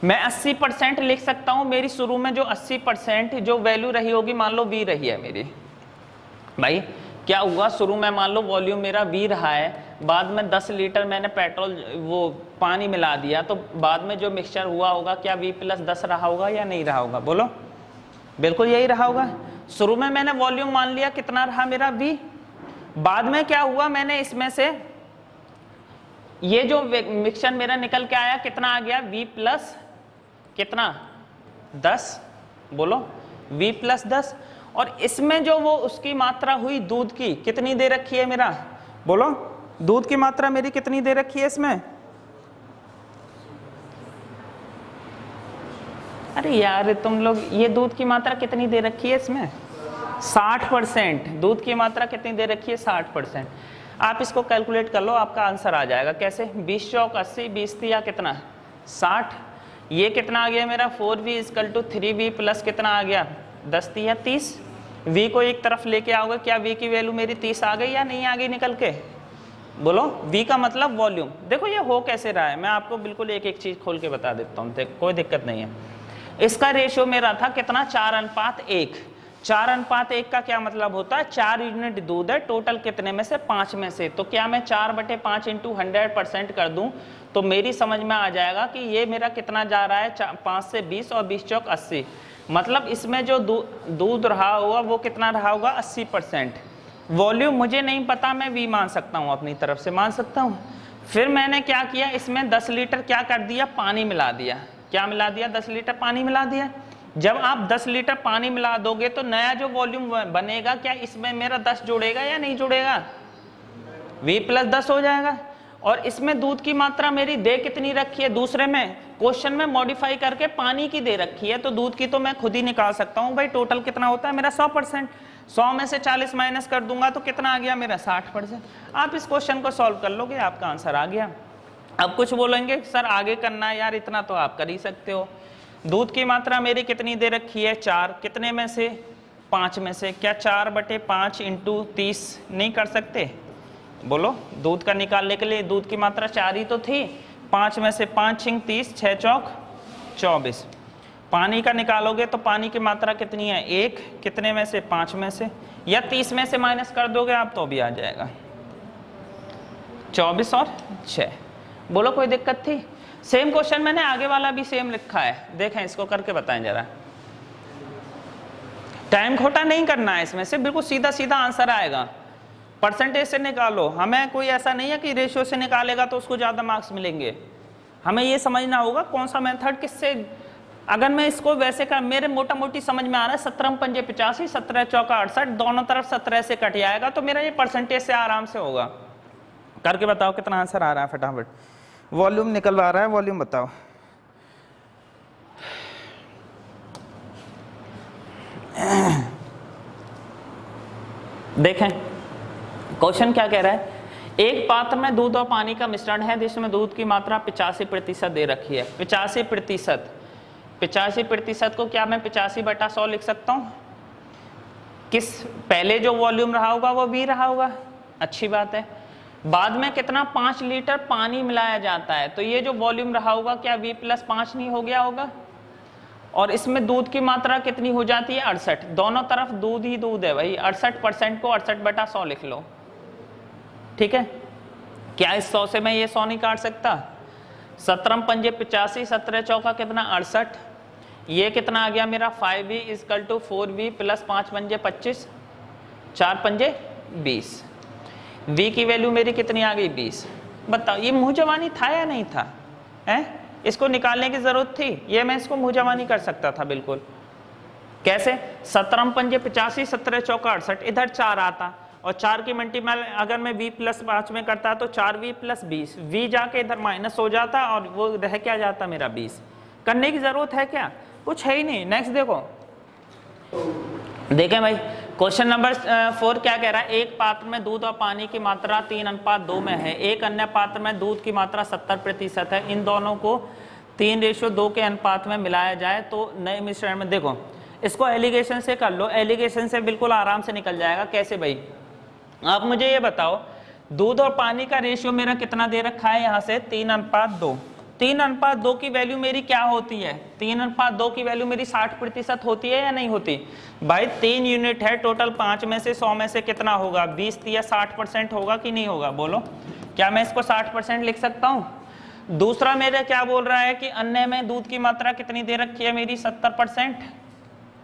मैं 80% लिख सकता हूं। मेरी शुरू में जो 80% जो वैल्यू रही होगी, मान लो V रही है मेरी भाई, क्या हुआ शुरू में मान लो वॉल्यूम मेरा V रहा है, बाद में 10 लीटर मैंने पेट्रोल वो पानी मिला दिया, तो बाद में जो मिक्सचर हुआ होगा क्या V+10 रहा होगा या नहीं रहा होगा, बोलो। बिल्कुल यही रहा होगा। शुरू में मैंने वॉल्यूम मान लिया कितना रहा मेरा V, बाद में क्या हुआ, मैंने इसमें से ये जो मिक्सचर मेरा निकल के आया कितना आ गया V+ कितना 10, बोलो V+10। और इसमें जो वो उसकी मात्रा हुई दूध की कितनी दे रखी है मेरा, बोलो दूध की मात्रा मेरी कितनी दे रखी है इसमें। अरे यार तुम लोग, ये दूध की मात्रा कितनी दे रखी है इसमें 60%। दूध की मात्रा कितनी दे रखी है 60%। आप इसको कैलकुलेट कर लो, आपका आंसर आ जाएगा। कैसे, 20 चौक 80, 20 या कितना 60, ये कितना आ गया मेरा 4V = 3V प्लस कितना आ गया 10 या 30। V को एक तरफ लेके आओगे, क्या V की वैल्यू मेरी 30 आ गई या नहीं आ गई निकल के, बोलो। V का मतलब वॉल्यूम। देखो ये हो कैसे रहा है, मैं आपको बिल्कुल एक एक चीज खोल के बता देता हूँ, कोई दिक्कत नहीं है। इसका रेशियो मेरा था कितना 4:1। 4:1 का क्या मतलब होता है, 4 यूनिट दूध है, टोटल कितने में से 5 में से। तो क्या मैं 4/5 × 100% कर दूं तो मेरी समझ में आ जाएगा कि ये मेरा कितना जा रहा है 5 से 20 और 20 चौक 80। मतलब इसमें जो दूध रहा होगा वो कितना रहा होगा 80%। वॉल्यूम मुझे नहीं पता, मैं V मान सकता हूँ, अपनी तरफ से मान सकता हूँ। फिर मैंने क्या किया, इसमें 10 लीटर क्या कर दिया, पानी मिला दिया। क्या मिला दिया, 10 लीटर पानी मिला दिया। जब आप 10 लीटर पानी मिला दोगे तो नया जो वॉल्यूम बनेगा, क्या इसमें मेरा 10 जुड़ेगा या नहीं जुड़ेगा, V+10 हो जाएगा। और इसमें दूध की मात्रा मेरी दे कितनी रखी है, दूसरे में क्वेश्चन में मॉडिफाई करके पानी की दे रखी है, तो दूध की तो मैं खुद ही निकाल सकता हूँ भाई। टोटल कितना होता है मेरा 100%, 100 में से 40 माइनस कर दूंगा तो कितना आ गया मेरा 60%। आप इस क्वेश्चन को सॉल्व कर लोगे, आपका आंसर आ गया। अब कुछ बोलेंगे सर आगे करना है यार, इतना तो आप कर ही सकते हो। दूध की मात्रा मेरी कितनी दे रखी है 4, कितने में से 5 में से। क्या 4/5 × 30 नहीं कर सकते, बोलो। दूध का निकालने के लिए दूध की मात्रा 4 ही तो थी, 5 में से 5 × 30, 6 चौक 24। पानी का निकालोगे तो पानी की मात्रा कितनी है 1, कितने में से 5 में से, या 30 में से माइनस कर दोगे आप तो भी आ जाएगा 24 और 6। बोलो कोई दिक्कत थी। सेम क्वेश्चन मैंने आगे वाला भी सेम लिखा है, देखें इसको करके बताएं जरा। टाइम खोटा नहीं करना है इसमें से, बिल्कुल सीधा सीधा आंसर आएगा। परसेंटेज से निकालो, हमें कोई ऐसा नहीं है कि रेशियो से निकालेगा तो उसको ज़्यादा मार्क्स मिलेंगे। हमें ये समझना होगा कौन सा मेथड किससे। अगर मैं इसको वैसे कर, मेरे मोटा मोटी समझ में आ रहा है 17×5 85, 17 चौका 68, दोनों तरफ 17 से कट जाएगा, तो मेरा ये परसेंटेज से आराम से होगा। करके बताओ कितना आंसर आ रहा है फटाफट। वॉल्यूम निकल आ रहा है, वॉल्यूम बताओ। देखें क्वेश्चन क्या कह रहा है, एक पात्र में दूध और पानी का मिश्रण है जिसमें दूध की मात्रा 85% दे रखी है। 85% को क्या मैं 85/100 लिख सकता हूँ? किस पहले जो वॉल्यूम रहा होगा वो V रहा होगा, अच्छी बात है। बाद में कितना 5 लीटर पानी मिलाया जाता है, तो ये जो वॉल्यूम रहा होगा क्या V+5 नहीं हो गया होगा? और इसमें दूध की मात्रा कितनी हो जाती है? 68। दोनों तरफ दूध ही दूध है भाई, 68% को 68/100 लिख लो, ठीक है। क्या इस 100 से मैं ये 100 नहीं काट सकता? 17 पंजे 85, 17 चौका कितना 68, ये कितना आ गया मेरा 5V = 4V + 5 पंजे 25, 4 पंजे 20। V की वैल्यू मेरी कितनी आ गई? 20। बताओ ये मुँह जवानी था या नहीं था? है, इसको निकालने की जरूरत थी? ये मैं इसको मुँह जवानी कर सकता था बिल्कुल। कैसे? 17 पंजे 85, 17 चौका 68, इधर 4 आता और 4 की मल्टीपल अगर मैं V+5 में करता तो 4V + 20, V जाके इधर माइनस हो जाता और वो रह क्या जाता मेरा 20। करने की जरूरत है क्या? कुछ है ही नहीं। नेक्स्ट देखो, देखें भाई क्वेश्चन नंबर 4 क्या कह रहा है? एक पात्र में दूध और पानी की मात्रा 3:2 में है, एक अन्य पात्र में दूध की मात्रा 70% है, इन दोनों को 3:2 के अनुपात में मिलाया जाए तो नए मिश्रण में। देखो इसको एलिगेशन से कर लो, एलिगेशन से बिल्कुल आराम से निकल जाएगा। कैसे भाई? आप मुझे ये बताओ, दूध और पानी का रेशियो मेरा कितना दे रखा है? यहाँ से 3:2। 3:2 की वैल्यू मेरी क्या होती है? 3:2 की वैल्यू मेरी 60% होती है या नहीं होती? भाई 3 यूनिट है टोटल, 5 में से 100 में से कितना होगा? 20 या 60% होगा कि नहीं होगा? बोलो, क्या मैं इसको 60% लिख सकता हूँ? दूसरा मेरा क्या बोल रहा है कि अन्य में दूध की मात्रा कितनी दे रखी है मेरी? 70%।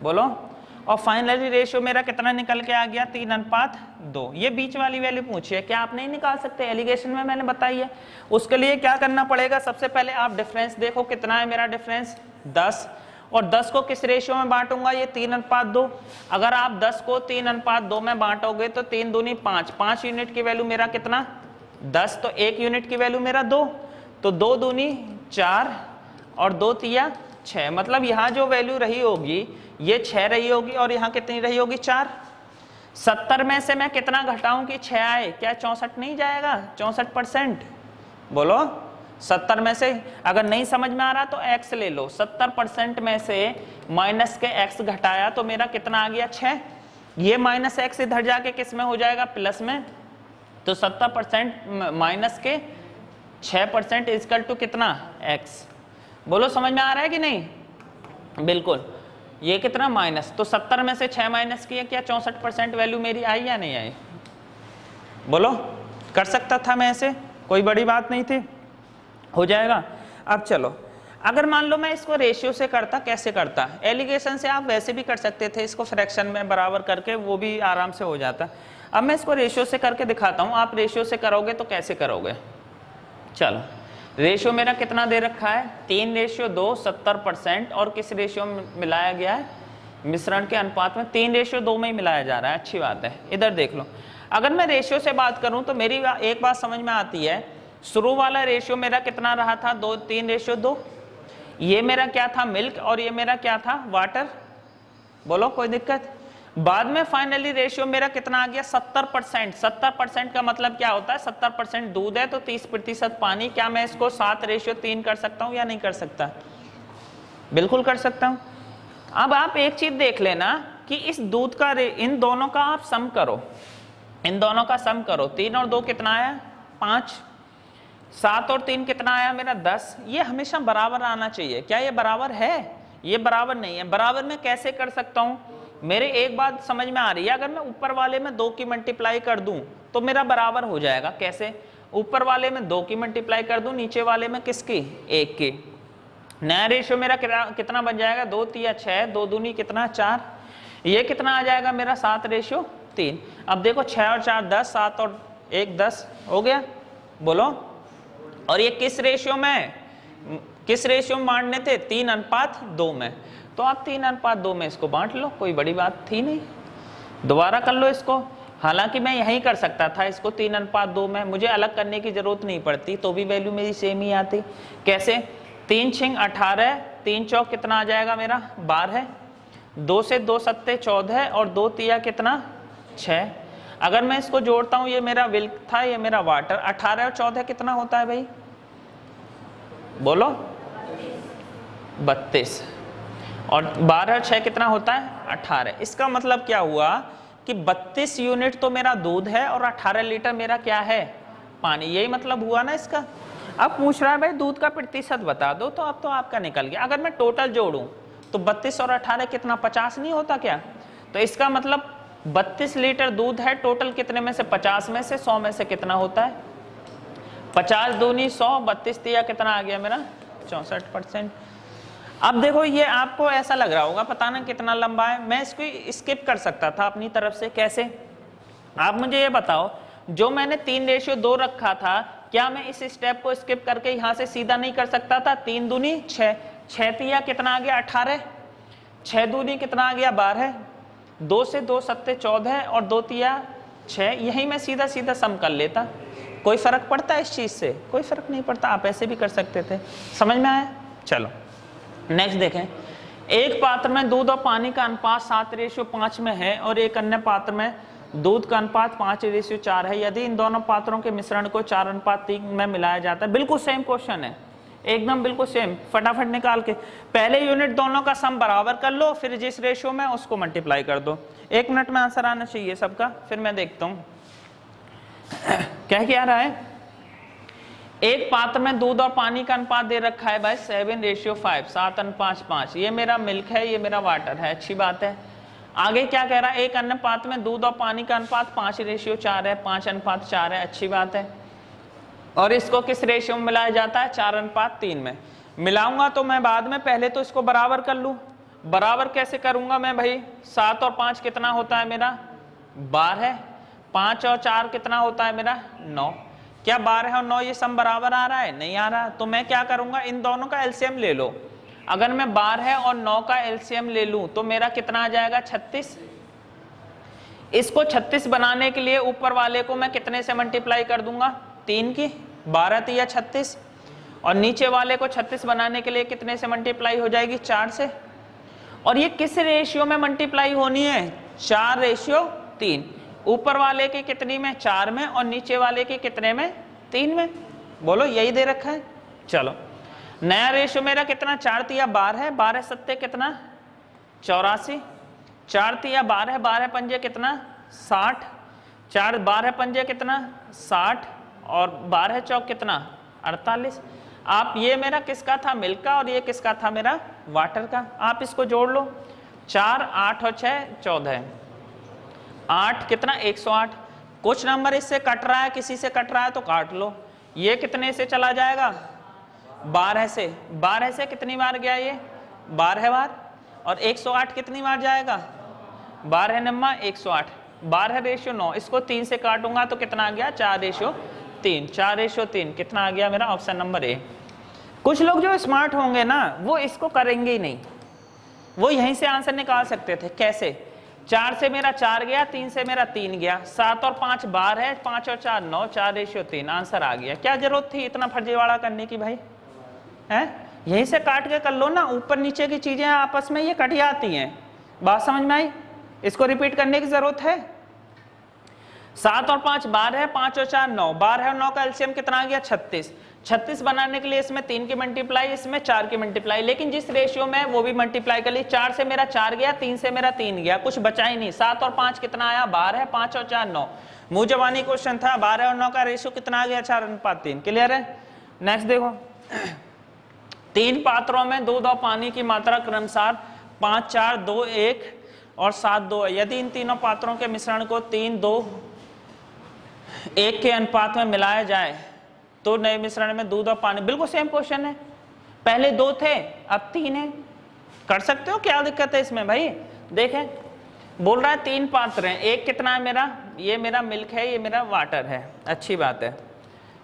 बोलो, और फाइनली रेशियो मेरा कितना निकल के आ गया? 3:2। ये बीच वाली वैल्यू पूछी है, क्या आप नहीं निकाल सकते? एलिगेशन में मैंने बताई है। उसके लिए क्या करना पड़ेगा? सबसे पहले आप डिफरेंस देखो, कितना है मेरा डिफरेंस? 10। और 10 को किस रेशियो में बांटूंगा? ये 3:2। अगर आप 10 को 3:2 में बांटोगे तो 3 दूनी 5, 5 यूनिट की वैल्यू मेरा कितना? 10। तो 1 यूनिट की वैल्यू मेरा 2, तो 2 दूनी 4 और 2 तिया 6। मतलब यहाँ जो वैल्यू रही होगी ये 6 रही होगी और यहाँ कितनी रही होगी? 4। 70 में से मैं कितना घटाऊं कि 6 आए? क्या 64 नहीं जाएगा? 64%। बोलो, 70 में से अगर नहीं समझ में आ रहा तो x ले लो। 70% में से माइनस के x घटाया तो मेरा कितना आ गया? 6। ये माइनस x इधर जाके किस में हो जाएगा? प्लस में। तो 70% माइनस के 6% = कितना? x। बोलो समझ में आ रहा है कि नहीं? बिल्कुल। ये कितना? माइनस। तो 70 में से 6 माइनस किया, क्या 64% वैल्यू मेरी आई या नहीं आई? बोलो, कर सकता था मैं ऐसे, कोई बड़ी बात नहीं थी, हो जाएगा। अब चलो, अगर मान लो मैं इसको रेशियो से करता, कैसे करता? एलिगेशन से आप वैसे भी कर सकते थे, इसको फ्रैक्शन में बराबर करके, वो भी आराम से हो जाता। अब मैं इसको रेशियो से करके दिखाता हूँ। आप रेशियो से करोगे तो कैसे करोगे? चलो, रेशियो मेरा कितना दे रखा है? 3:2, 70%। और किस रेशियो में मिलाया गया है? मिश्रण के अनुपात में 3:2 में ही मिलाया जा रहा है। अच्छी बात है। इधर देख लो, अगर मैं रेशियो से बात करूं तो मेरी एक बात समझ में आती है। शुरू वाला रेशियो मेरा कितना रहा था? 3:2। ये मेरा क्या था? मिल्क। और ये मेरा क्या था? वाटर। बोलो, कोई दिक्कत? बाद में फाइनली रेशियो मेरा कितना आ गया? 70%। 70% का मतलब क्या होता है? 70% दूध है तो 30% पानी। क्या मैं इसको 7:3 कर सकता हूँ या नहीं कर सकता? बिल्कुल कर सकता हूँ। अब आप एक चीज देख लेना कि इस दूध का इन दोनों का आप सम करो, इन दोनों का सम करो। 3 और 2 कितना आया? 5। 7 और 3 कितना आया मेरा? 10। ये हमेशा बराबर आना चाहिए। क्या ये बराबर है? ये बराबर नहीं है। बराबर में कैसे कर सकता हूँ? मेरे एक बात समझ में आ रही है, अगर मैं ऊपर वाले में 2 की मल्टीप्लाई कर दूं तो मेरा बराबर हो जाएगा। कैसे? ऊपर वाले में 2 की मल्टीप्लाई कर दूं, नीचे वाले में किसकी? 1 की। नया रेशियो मेरा कितना बन जाएगा? 2 तिया 6, 2 दूनी कितना? 4। ये कितना आ जाएगा मेरा? 7:3। अब देखो 6 और 4 10, 7 और 1 10 हो गया। बोलो, और ये किस रेशियो में, किस रेशियो में बांटने थे? 3:2 में। तो आप 3:2 में इसको बांट लो, कोई बड़ी बात थी नहीं। दोबारा कर लो इसको। हालांकि मैं यहीं कर सकता था इसको 3:2 में, मुझे अलग करने की जरूरत नहीं पड़ती, तो भी वैल्यू मेरी सेम ही आती। कैसे? 3 6 18, 3 चौक कितना आ जाएगा मेरा? 12। 2 से 2 सत्ते 14 और 2 तिया कितना? 6। अगर मैं इसको जोड़ता हूं, ये मेरा मिल्क था, ये मेरा वाटर, 18 और 14 कितना होता है भाई, बोलो 32, और 12 और 6 कितना होता है 18। इसका मतलब क्या हुआ कि 32 यूनिट तो मेरा दूध है और 18 लीटर मेरा क्या है, पानी। यही मतलब हुआ ना इसका। अब पूछ रहा है भाई दूध का प्रतिशत बता दो, तो अब तो आपका निकल गया। अगर मैं टोटल जोड़ूं तो 32 और 18 कितना 50 नहीं होता क्या? तो इसका मतलब 32 लीटर दूध है, टोटल कितने में से 50 में से 100 में से कितना होता है 50 दूनी 100, 32 दिया कितना आ गया मेरा 64%। अब देखो ये आपको ऐसा लग रहा होगा पता ना कितना लंबा है, मैं इसको स्किप कर सकता था अपनी तरफ से। कैसे? आप मुझे ये बताओ, जो मैंने 3:2 रखा था, क्या मैं इस स्टेप को स्किप करके यहां से सीधा नहीं कर सकता था? 3 दूनी 6, 6 तिया कितना आ गया 18, 6 दूनी कितना आ गया 12, 2 से 2 सत्ते 14 और 2 तिया 6, यही मैं सीधा सीधा सम कर लेता। कोई फर्क पड़ता है इस चीज से? कोई फर्क नहीं पड़ता, आप ऐसे भी कर सकते थे। समझ में आया? चलो नेक्स्ट देखें। एक पात्र में दूध और पानी का अनुपात 7:5 में है और एक अन्य पात्र में दूध का अनुपात 5:4 है। यदि इन दोनों पात्रों के मिश्रण को 4:3 में मिलाया जाता है। बिल्कुल सेम क्वेश्चन है, एकदम बिल्कुल सेम। फटाफट निकाल के पहले यूनिट दोनों का सम बराबर कर लो, फिर जिस रेशियो में उसको मल्टीप्लाई कर दो। 1 मिनट में आंसर आना चाहिए सबका, फिर मैं देखता हूँ क्या रहा है। एक पात्र में दूध और पानी का अनुपात दे रखा है भाई 7:5, 7:5। ये मेरा मिल्क है, ये मेरा वाटर है, अच्छी बात है। आगे क्या कह रहा है, एक अन्य पात्र में दूध और पानी का अनुपात 5:4 है, 5:4 है, अच्छी बात है। और इसको किस रेशियो में मिलाया जाता है? 4:3 में। मिलाऊंगा तो मैं बाद में, पहले तो इसको बराबर कर लूं। बराबर कैसे करूंगा मैं भाई? 7 और 5 कितना होता है मेरा 12, 5 और 4 कितना होता है मेरा 9। क्या 12 और 9 ये सम बराबर आ रहा है? नहीं आ रहा। तो मैं क्या करूंगा, इन दोनों का एलसीएम ले लो। अगर मैं 12 और 9 का एलसीएम ले लूं तो मेरा कितना आ जाएगा 36। इसको 36 बनाने के लिए ऊपर वाले को मैं कितने से मल्टीप्लाई कर दूंगा? 3 की, 12 तिया 36। और नीचे वाले को 36 बनाने के लिए कितने से मल्टीप्लाई हो जाएगी? 4 से। और ये किस रेशियो में मल्टीप्लाई होनी है? 4:3। ऊपर वाले के कितनी में? 4 में, और नीचे वाले के कितने में? 3 में। बोलो यही दे रखा है। चलो नया रेशियो मेरा कितना? 4 तिया 12, 12 सत्ते कितना 84, 4 तिया 12, 12 पंजे कितना 60, 4 12 पंजे कितना 60, और 12 चौक कितना 48। आप ये मेरा किसका था? मिल्क का, और ये किसका था? मेरा वाटर का। आप इसको जोड़ लो, 4, 8 और 6 14, 8 कितना 108। कुछ नंबर इससे कट रहा है, किसी से कट रहा है तो काट लो। ये कितने से चला जाएगा? 12 से। 12 से कितनी बार गया ये? 12 बार। और 108 कितनी बार जाएगा? 12 नम्मा 108। 12:9। इसको 3 से काटूंगा तो कितना आ गया? 4:3। 4:3 कितना आ गया मेरा? Option number A. कुछ लोग जो स्मार्ट होंगे ना, वो इसको करेंगे ही नहीं, वो यहीं से आंसर निकाल सकते थे। कैसे? 4 से मेरा 4 गया, 3 से मेरा 3 गया, 7 और 5 12 है, 5 और 4 9, 4:3 आंसर आ गया। क्या जरूरत थी इतना फर्जीवाड़ा करने की भाई? है यहीं से काट के कर लो ना। ऊपर नीचे की चीजें आपस में ये कट जाती हैं। बात समझ में आई? इसको रिपीट करने की जरूरत है? 7 और 5 12 है, 5 और 4 9, 12 और 9 का एलसीएम कितना आ गया? 36। 36 बनाने के लिए इसमें 3 की मल्टीप्लाई, इसमें 4 की मल्टीप्लाई, लेकिन जिस रेशियो में वो भी मल्टीप्लाई कर ली। 4 से मेरा 4 गया, 3 से मेरा 3 गया, कुछ बचा ही नहीं। 7 और 5 कितना आया? 12, 5 और 4 9। मुंह जबानी क्वेश्चन था। 12 और 9 का रेशियो कितना आ गया? 4:3। क्लियर है? नेक्स्ट देखो, 3 पात्रों में दूध और पानी की मात्रा क्रमशः 5 4 2 1 और 7 2 है। यदि इन तीनों पात्रों के मिश्रण को 3 2 1 के अनुपात में मिलाया जाए तो नए मिश्रण में दूध और पानी। बिल्कुल सेम क्वेश्चन है, पहले 2 थे अब 3 है। कर सकते हो, क्या दिक्कत है इसमें भाई? देखें, बोल रहा है 3 पात्र हैं। एक कितना है मेरा? ये मेरा मिल्क है, ये मेरा वाटर है, अच्छी बात है।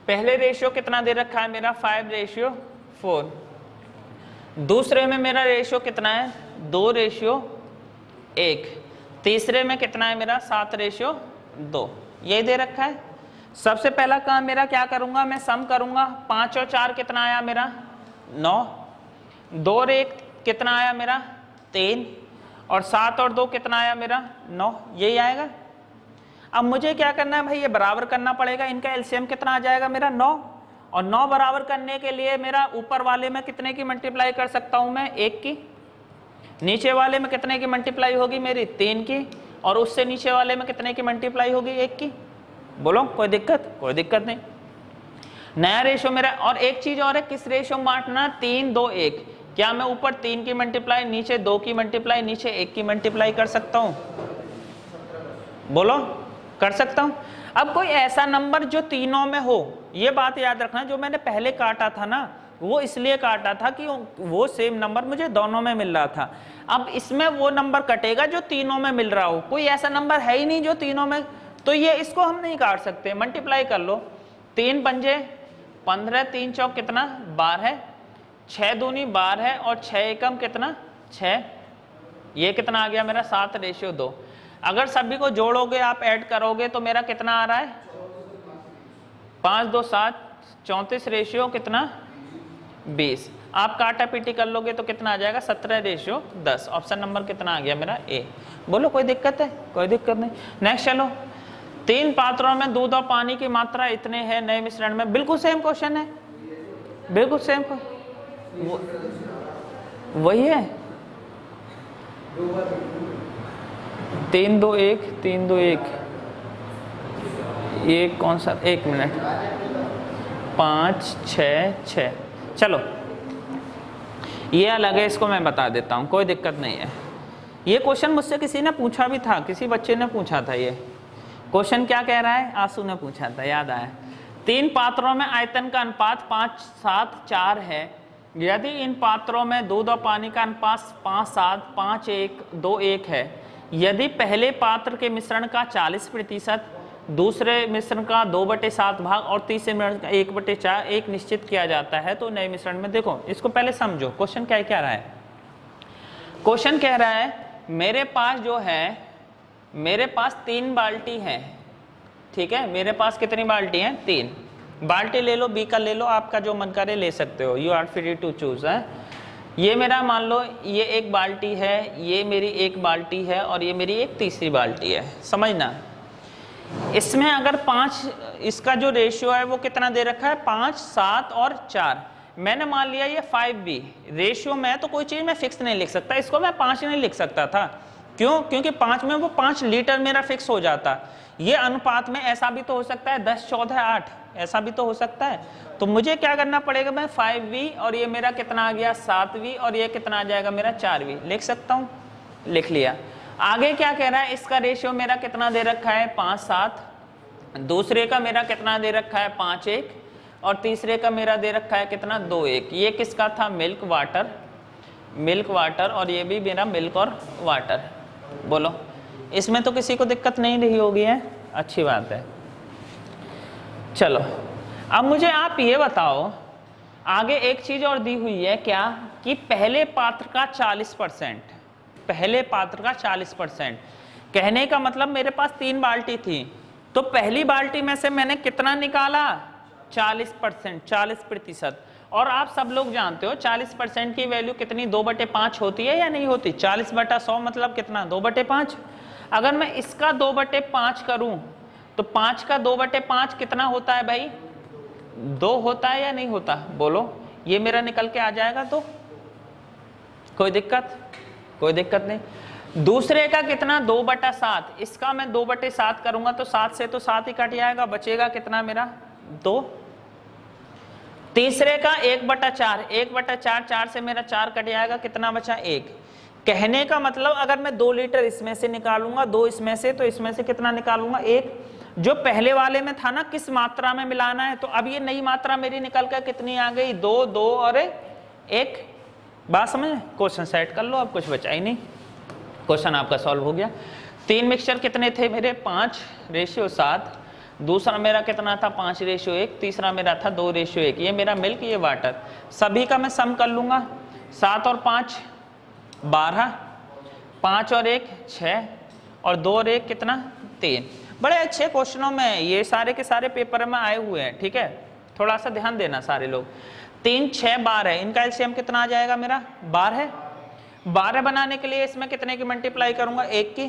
पहले रेशियो कितना दे रखा है मेरा? 5:4। दूसरे में मेरा रेशियो कितना है? 2:1। तीसरे में कितना है मेरा? 7:2। ये दे रखा है। सबसे पहला काम मेरा क्या करूंगा? मैं सम करूंगा। 5 और 4 कितना आया मेरा? 9। 2 और 1 कितना आया मेरा? 3। और 7 और 2 कितना आया मेरा? 9। यही आएगा। अब मुझे क्या करना है भाई, ये बराबर करना पड़ेगा। इनका एलसीएम कितना आ जाएगा मेरा 9, और 9 बराबर करने के लिए मेरा ऊपर वाले में कितने की मल्टीप्लाई कर सकता हूं मैं, 1 की। नीचे वाले में कितने की मल्टीप्लाई होगी मेरी, 3 की। और उससे नीचे वाले में कितने की मल्टीप्लाई होगी, 1 की। बोलो कोई दिक्कत? कोई दिक्कत नहीं। नया रेशो मेरा, और एक चीज और है, किस रेशो में बांटना, 3 2 1। क्या मैं ऊपर 3 की मल्टीप्लाई, नीचे 2 की मल्टीप्लाई, नीचे 1 की मल्टीप्लाई कर सकता हूं? बोलो, कर सकता हूं। अब कोई ऐसा नंबर जो तीनों में हो, ये बात याद रखना, जो मैंने पहले काटा था ना, वो इसलिए काटा था कि वो सेम नंबर मुझे दोनों में मिल रहा था। अब इसमें वो नंबर कटेगा जो तीनों में मिल रहा हो। कोई ऐसा नंबर है ही नहीं जो तीनों में, तो ये इसको हम नहीं काट सकते। मल्टीप्लाई कर लो, 3 पंजे 15, 3 चौक कितना 12, 6 दूनी 12 और 6 एकम कितना 6। ये कितना आ गया मेरा 7:2। अगर सभी को जोड़ोगे आप, ऐड करोगे तो मेरा कितना आ रहा है, 5 2 7, 34 रेशियो कितना 20। आप काटा पीटी कर लोगे तो कितना आ जाएगा, 17:10। ऑप्शन नंबर कितना आ गया मेरा, ए। बोलो कोई दिक्कत है? कोई दिक्कत नहीं। नेक्स्ट चलो, 3 पात्रों में दूध और पानी की मात्रा इतने है नए मिश्रण में। बिल्कुल सेम क्वेश्चन है, बिल्कुल सेम वही है। 3 2 1 3 2 1, ये कौन सा, 1 मिनट, 5 6 6। चलो ये अलग है, इसको मैं बता देता हूँ, कोई दिक्कत नहीं है। ये क्वेश्चन मुझसे किसी ने पूछा भी था, किसी बच्चे ने पूछा था। ये क्वेश्चन क्या कह रहा है, आंसू ने पूछा था, याद आया। 3 पात्रों में आयतन का अनुपात 5 7 4 है। यदि इन पात्रों में दूध और पानी का अनुपात 5 7 5 1 2 1 है, यदि पहले पात्र के मिश्रण का 40%, दूसरे मिश्रण का 2/7 भाग और तीसरे मिश्रण का 1/4 एक निश्चित किया जाता है, तो नए मिश्रण में, देखो इसको पहले समझो क्वेश्चन क्या कह रहा है। क्वेश्चन कह रहा है मेरे पास जो है, मेरे पास 3 बाल्टी है, ठीक है। मेरे पास कितनी बाल्टी हैं, 3 बाल्टी। ले लो, बी का ले लो, आपका जो मन करे ले सकते हो, you are free to choose है। ये मेरा मान लो ये एक बाल्टी है, ये मेरी एक बाल्टी है, और ये मेरी एक तीसरी बाल्टी है, समझना। इसमें अगर 5, इसका जो रेशियो है वो कितना दे रखा है, 5 7 और 4। मैंने मान लिया ये 5b रेशियो में, तो कोई चीज़ मैं फिक्स नहीं लिख सकता, इसको मैं 5 नहीं लिख सकता था। क्यों? क्योंकि 5 में वो 5 लीटर मेरा फिक्स हो जाता। ये अनुपात में ऐसा भी तो हो सकता है 10 14 8, ऐसा भी तो हो सकता है। तो मुझे क्या करना पड़ेगा, मैं 5v और ये मेरा कितना आ गया 7v और ये कितना आ जाएगा मेरा 4v लिख सकता हूँ, लिख लिया। आगे क्या कह रहा है, इसका रेशियो मेरा कितना दे रखा है 5 7, दूसरे का मेरा कितना दे रखा है 5 1, और तीसरे का मेरा दे रखा है कितना 2 1। ये किसका था, मिल्क वाटर, मिल्क वाटर, और ये भी मेरा मिल्क और वाटर। बोलो, इसमें तो किसी को दिक्कत नहीं रही होगी है, अच्छी बात है। चलो अब मुझे आप ये बताओ, आगे एक चीज और दी हुई है क्या, कि पहले पात्र का 40%, पहले पात्र का 40%। कहने का मतलब मेरे पास 3 बाल्टी थी, तो पहली बाल्टी में से मैंने कितना निकाला, 40%, 40%। और आप सब लोग जानते हो 40% की वैल्यू कितनी, 2/5 होती है या नहीं होती। 40/100 मतलब कितना, 2/5। अगर मैं इसका 2/5 करूं तो 5 का 2/5 कितना होता है भाई, 2 होता है या नहीं होता। बोलो, ये मेरा निकल के आ जाएगा, तो कोई दिक्कत, कोई दिक्कत नहीं। दूसरे का कितना 2/7, इसका मैं 2/7 करूंगा तो 7 से तो 7 ही कट जाएगा, बचेगा कितना मेरा 2। तीसरे का 1/4, 1/4, 4 से मेरा 4 कट जाएगा, कितना बचा 1। कहने का मतलब अगर मैं 2 लीटर इसमें से निकालूंगा, 2 इसमें से, तो इसमें से कितना निकालूंगा 1। जो पहले वाले में था ना, किस मात्रा में मिलाना है, तो अब ये नई मात्रा मेरी निकल कर कितनी आ गई, 2 2 और 1। बात समझ, क्वेश्चन सेट कर लो, अब कुछ बचा ही नहीं, क्वेश्चन आपका सॉल्व हो गया। 3 मिक्सचर कितने थे मेरे, 5:7, दूसरा मेरा कितना था 5:1, तीसरा मेरा था 2:1। ये मेरा मिल्क, ये वाटर। सभी का मैं सम कर लूंगा, 7 और 5 12, 5 और 1 6, और 2 और 1 कितना 3। बड़े अच्छे क्वेश्चनों में ये सारे के सारे पेपर में आए हुए हैं, ठीक है, थोड़ा सा ध्यान देना सारे लोग। 3 6 12 है, इनका एलसीएम कितना आ जाएगा मेरा 12 है। 12 बनाने के लिए इसमें कितने की मल्टीप्लाई करूंगा, 1 की।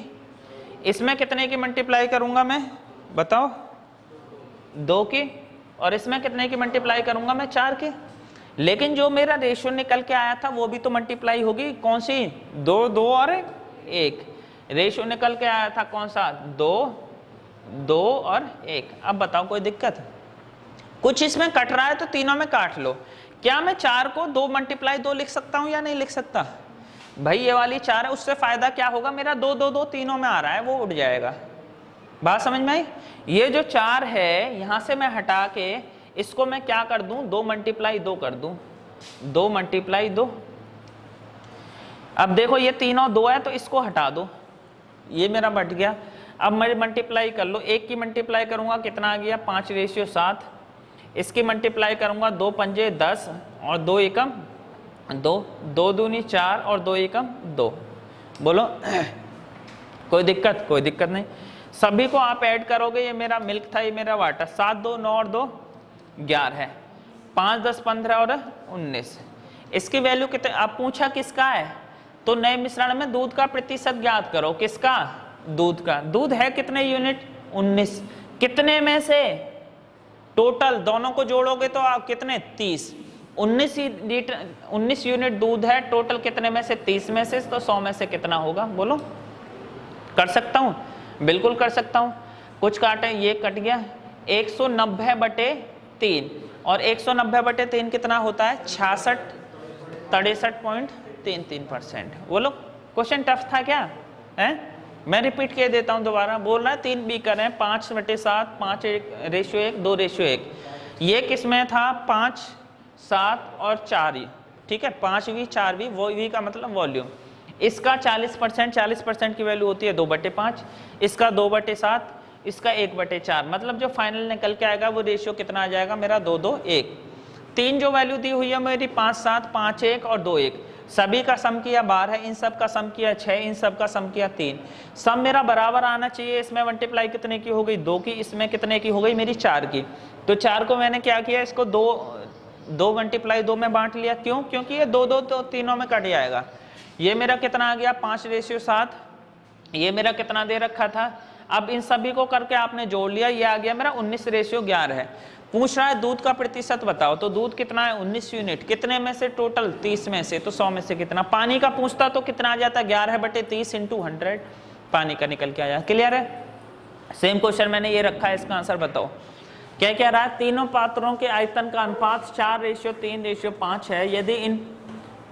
इसमें कितने की मल्टीप्लाई करूंगा मैं बताओ, 2 की, और इसमें कितने की मल्टीप्लाई करूंगा मैं 4 की। लेकिन जो मेरा रेशियो निकल के आया था वो भी तो मल्टीप्लाई होगी, कौन सी, 2 2 और 1। रेशियो निकल के आया था कौन सा, 2 2 और 1। अब बताओ कोई दिक्कत, कुछ इसमें कट रहा है तो तीनों में काट लो। क्या मैं 4 को 2 मल्टीप्लाई 2 लिख सकता हूं या नहीं लिख सकता? भाई ये वाली 4 है, उससे फायदा क्या होगा, मेरा 2 2 2 तीनों में आ रहा है, वो उठ जाएगा। बात समझ में आई? ये जो 4 है यहां से मैं हटा के इसको मैं क्या कर दूं, 2 मल्टीप्लाई 2 कर दूं, 2 मल्टीप्लाई 2। अब देखो ये तीनों 2 है तो इसको हटा दो, ये मेरा बट गया। अब मैं मल्टीप्लाई कर लो, 1 की मल्टीप्लाई करूंगा कितना आ गया, 5:7। इसकी मल्टीप्लाई करूंगा 2 पंजे 10 और 2 एकम 2, 2 दूनी 4 और 2 एकम 2। बोलो कोई दिक्कत? कोई दिक्कत नहीं। सभी को आप ऐड करोगे, ये मेरा मिल्क था, ये मेरा वाटर, 7 2 9 और 2 11 है, 5 10 15 और 19। इसकी वैल्यू कितने, आप पूछा किसका है, तो नए मिश्रण में दूध का प्रतिशत ज्ञात करो। किसका? दूध का। दूध है कितने यूनिट, 19। कितने में से, टोटल दोनों को जोड़ोगे तो आप कितने, 30। 19 यूनिट दूध है, टोटल कितने में से, 30 में से, तो 100 में से कितना होगा, बोलो। कर सकता हूं? बिल्कुल कर सकता हूं। कुछ काटे, ये कट गया, 190/3 और 190/3 कितना होता है, 63.33%। बोलो क्वेश्चन टफ था क्या है? मैं रिपीट कर देता हूं दोबारा, बोल रहा है 3 बी करें, 5/7, 5:1, 2:1। ये किसमें था, 5 7 और 4 ठीक है, 5V 4V, वो V का मतलब वॉल्यूम। इसका 40%, 40% की वैल्यू होती है 2/5, इसका 2/7, इसका 1/4। मतलब जो फाइनल निकल के आएगा वो रेशियो कितना आ जाएगा मेरा, 2 2 1। 3 जो वैल्यू दी हुई है मेरी, 5 7, 5 1 और 2 1, सभी का सम किया 12 है, इन सब का सम किया 6, इन सब का सम किया 3। सम मेरा बराबर आना चाहिए। इसमें मल्टीप्लाई कितने की हो गई, 2 की, इसमें कितने की हो गई मेरी, 4 की। तो 4 को मैंने क्या किया, इसको 2 मल्टीप्लाई 2 में बांट लिया। क्यों? क्योंकि ये 2 2 तो तीनों में कट जाएगा। ये मेरा कितना आ गया, 5:7। ये मेरा कितना दे रखा था, अब इन सभी को करके आपने जोड़ लिया, ये आ गया मेरा 19:11 है। पूछ रहा है दूध का प्रतिशत बताओ, तो दूध कितना है, 19 यूनिट। कितने में से, टोटल 30 में से, तो 100 में से कितना। पानी का पूछता तो कितना आ जाता, 11/30 × 100 पानी का निकल के आया। क्लियर है? सेम क्वेश्चन मैंने ये रखा है, इसका आंसर बताओ। क्या कह रहा है, तीनों पात्रों के आयतन का अनुपात 4:3:5 है। यदि इन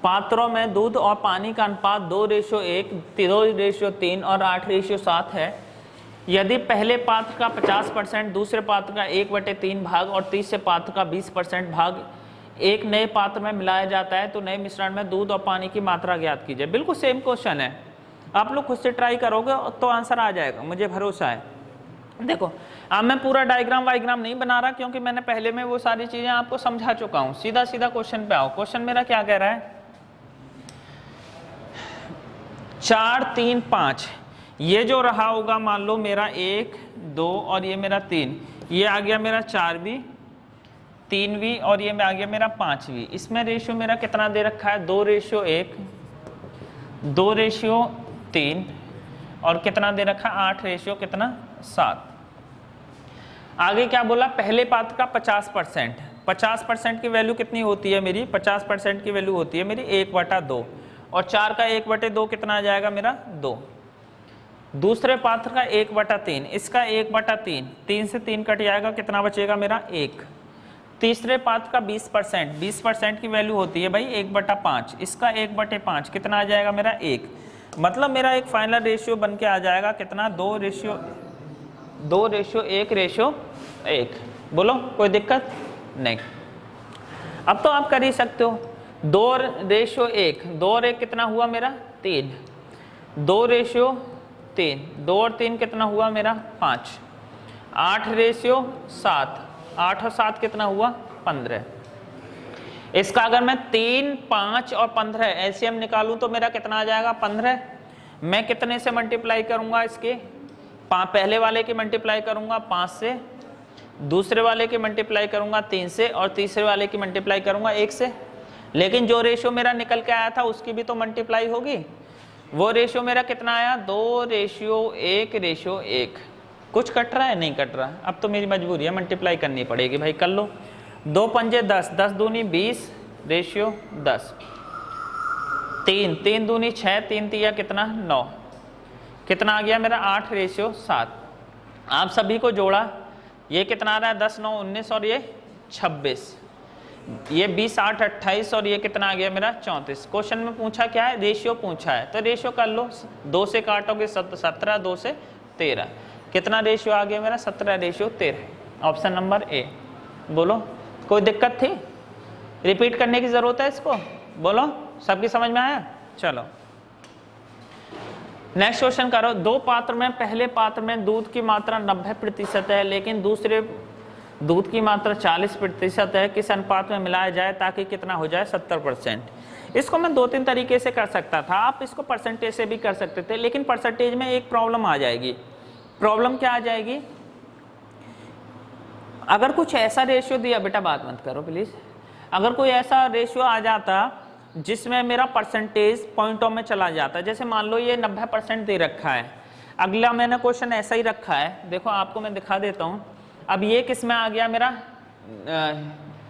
पात्रों में दूध और पानी का अनुपात 2:1, 2:3 और 8:7 है। यदि पहले पात्र का 50%, दूसरे पात्र का 1/3 भाग और तीसरे पात्र का 20% भाग एक नए पात्र में मिलाया जाता है, तो नए मिश्रण में दूध और पानी की मात्रा ज्ञात कीजिए। बिल्कुल सेम क्वेश्चन है, आप लोग खुद से ट्राई करोगे तो आंसर आ जाएगा, मुझे भरोसा है। देखो अब मैं पूरा डायग्राम वाइग्राम नहीं बना रहा, क्योंकि मैंने पहले में वो सारी चीजें आपको समझा चुका हूं। सीधा सीधा क्वेश्चन पे आओ। क्वेश्चन मेरा क्या कह रहा है, 4 3 5, ये जो रहा होगा मान लो मेरा 1 2 और ये मेरा 3, ये आ गया मेरा 4V 3V और ये आ गया मेरा 5V। इसमें रेशियो मेरा कितना दे रखा है, 2:1, 2:3 और कितना दे रखा है, 8:7। आगे क्या बोला, पहले पात्र का 50%, 50% की वैल्यू कितनी होती है मेरी, 50% की वैल्यू होती है मेरी 1/2 और 4 का 1/2 कितना आ जाएगा मेरा, 2। दूसरे पात्र का 1/3, इसका 1/3, 3 से 3 कट जाएगा, कितना बचेगा मेरा 1। तीसरे पात्र का 20%, 20% की वैल्यू होती है भाई 1/5, इसका 1/5 कितना आ जाएगा मेरा 1। मतलब मेरा एक फाइनल रेशियो बन के आ जाएगा कितना, 2:1:1। बोलो कोई दिक्कत नहीं। अब तो आप कर ही सकते हो, 2:1, 2 और 1 कितना हुआ मेरा 3, 2:3, 2 और 3 कितना हुआ मेरा 5, 8:7, 8 और 7 कितना हुआ 15। इसका अगर मैं 3 5 और 15 एलसीएम निकालूं तो मेरा कितना आ जाएगा 15। मैं कितने से मल्टीप्लाई करूंगा, इसके पहले वाले की मल्टीप्लाई करूंगा 5 से, दूसरे वाले की मल्टीप्लाई करूंगा 3 से और तीसरे वाले की मल्टीप्लाई करूंगा 1 से। लेकिन जो रेशियो मेरा निकल के आया था उसकी भी तो मल्टीप्लाई होगी। वो रेशियो मेरा कितना आया 2:1:1। कुछ कट रहा है? नहीं कट रहा। अब तो मेरी मजबूरी है, मल्टीप्लाई करनी पड़ेगी भाई, कर लो। 2 पंजे 10, 10 दूनी 20 रेशियो 10। 3, 3 दूनी 6, 3 तिया कितना 9, कितना आ गया मेरा 8 रेशियो 7। आप सभी को जोड़ा, ये कितना आ रहा है 10 9 19 और ये 26, ये 20 8 28 और ये कितना आ गया मेरा 34। क्वेश्चन में पूछा क्या है? रेशियो पूछा है, तो रेशियो कर लो। 2 से काटोगे 17, 2 से 13, कितना रेशियो आ गया मेरा 17:13। Option number A. बोलो कोई दिक्कत थी? रिपीट करने की जरूरत है इसको? बोलो सबकी समझ में आया? चलो नेक्स्ट क्वेश्चन करो। 2 पात्र में पहले पात्र में दूध की मात्रा 90% है, लेकिन दूसरे दूध की मात्रा 40% है। किस अनुपात में मिलाया जाए ताकि कितना हो जाए 70%? इसको मैं 2-3 तरीके से कर सकता था। आप इसको परसेंटेज से भी कर सकते थे, लेकिन परसेंटेज में एक प्रॉब्लम आ जाएगी। प्रॉब्लम क्या आ जाएगी? अगर कुछ ऐसा रेशियो दिया, बेटा बात मत करो प्लीज, अगर कोई ऐसा रेशियो आ जाता जिसमें मेरा परसेंटेज पॉइंटों में चला जाता, जैसे मान लो ये 90% दे रखा है, अगला मैंने क्वेश्चन ऐसा ही रखा है, देखो आपको मैं दिखा देता हूँ। अब ये किस में आ गया मेरा,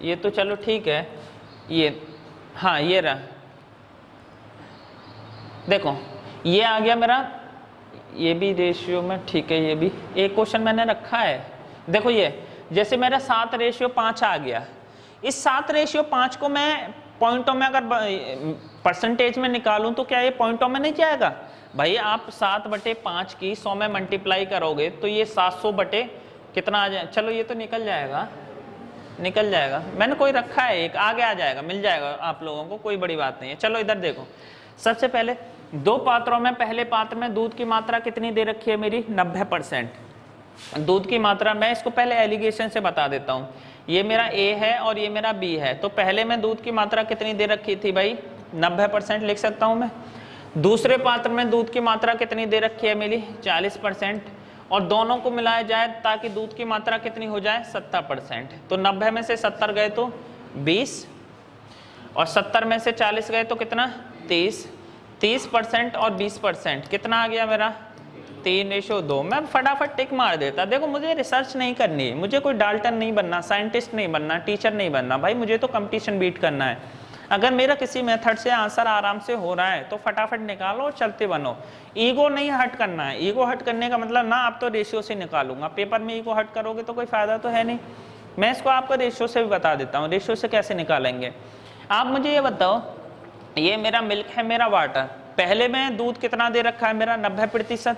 ये तो चलो ठीक है, ये हाँ ये रहा, देखो ये आ गया मेरा, ये भी रेशियो में ठीक है। ये भी एक क्वेश्चन मैंने रखा है, देखो ये जैसे मेरा 7:5 आ गया। इस 7:5 को मैं पॉइंटों में अगर परसेंटेज में निकालूं तो क्या ये पॉइंटों में नहीं जाएगा? भाई आप 7/5 की 100 में मल्टीप्लाई करोगे तो ये 700 बटे कितना आ जाए, चलो ये तो निकल जाएगा, निकल जाएगा। मैंने कोई रखा है एक, आगे आ जाएगा, मिल जाएगा आप लोगों को, कोई बड़ी बात नहीं है। चलो इधर देखो, सबसे पहले 2 पात्रों में पहले पात्र में दूध की मात्रा कितनी दे रखी है मेरी 90% दूध की मात्रा। मैं इसको पहले एलिगेशन से बता देता हूँ। ये मेरा ए है और ये मेरा बी है, तो पहले में दूध की मात्रा कितनी दे रखी थी भाई 90% लिख सकता हूँ मैं। दूसरे पात्र में दूध की मात्रा कितनी दे रखी है मेरी 40%, और दोनों को मिलाया जाए ताकि दूध की मात्रा कितनी हो जाए 70%। तो 90 में से 70 गए तो 20, और 70 में से 40 गए तो कितना 30। 30% और 20% कितना आ गया मेरा 3:2। मैं फटाफट टिक मार देता। देखो मुझे रिसर्च नहीं करनी है, मुझे कोई डाल्टन नहीं बनना, साइंटिस्ट नहीं बनना, टीचर नहीं बनना भाई, मुझे तो कंपटीशन बीट करना है। अगर मेरा किसी मेथड से आंसर आराम से हो रहा है तो फटाफट निकालो और चलते बनो। ईगो नहीं हट करना है, ईगो हट करने का मतलब ना अब तो रेशियो से निकालूंगा, पेपर में ईगो हट करोगे तो कोई फायदा तो है नहीं। मैं इसको आपको रेशियो से भी बता देता हूँ, रेशियो से कैसे निकालेंगे। आप मुझे ये बताओ, ये मेरा मिल्क है, मेरा वाटर, पहले में दूध कितना दे रखा है मेरा 90%।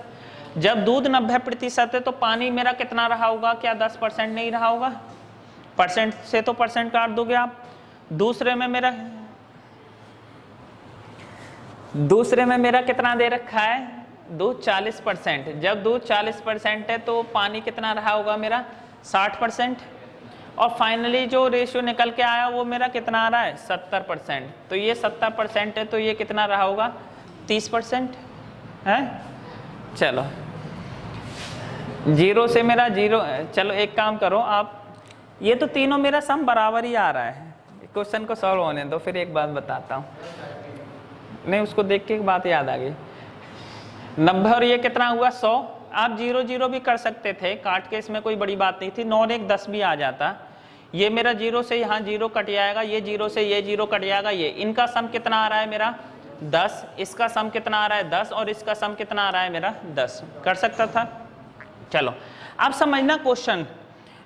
जब दूध 90% है तो पानी मेरा कितना रहा होगा, क्या 10% नहीं रहा होगा? परसेंट से तो परसेंट काट दोगे आप। दूसरे में मेरा कितना दे रखा है दूध 40%। जब दूध 40% है तो पानी कितना रहा होगा मेरा 60%। और फाइनली जो रेशियो निकल के आया वो मेरा कितना आ रहा है 70%। तो ये 70% है तो ये कितना रहा होगा 30% है। चलो जीरो से मेरा जीरो, चलो एक काम करो आप, ये तो तीनों मेरा सम बराबर ही आ रहा है। क्वेश्चन को सॉल्व होने दो, फिर एक बात बताता हूँ। नहीं उसको देख के एक बात याद आ गई, 90 और ये कितना हुआ 100। आप 0-0 भी कर सकते थे काट के, इसमें कोई बड़ी बात नहीं थी, 9 और 1 10 भी आ जाता। ये मेरा 0 से यहाँ 0 कट जाएगा, ये 0 से ये 0 कट जाएगा, ये इनका सम कितना आ रहा है मेरा 10, इसका सम कितना आ रहा है 10, और इसका सम कितना आ रहा है मेरा 10। कर सकता था। चलो अब समझना क्वेश्चन।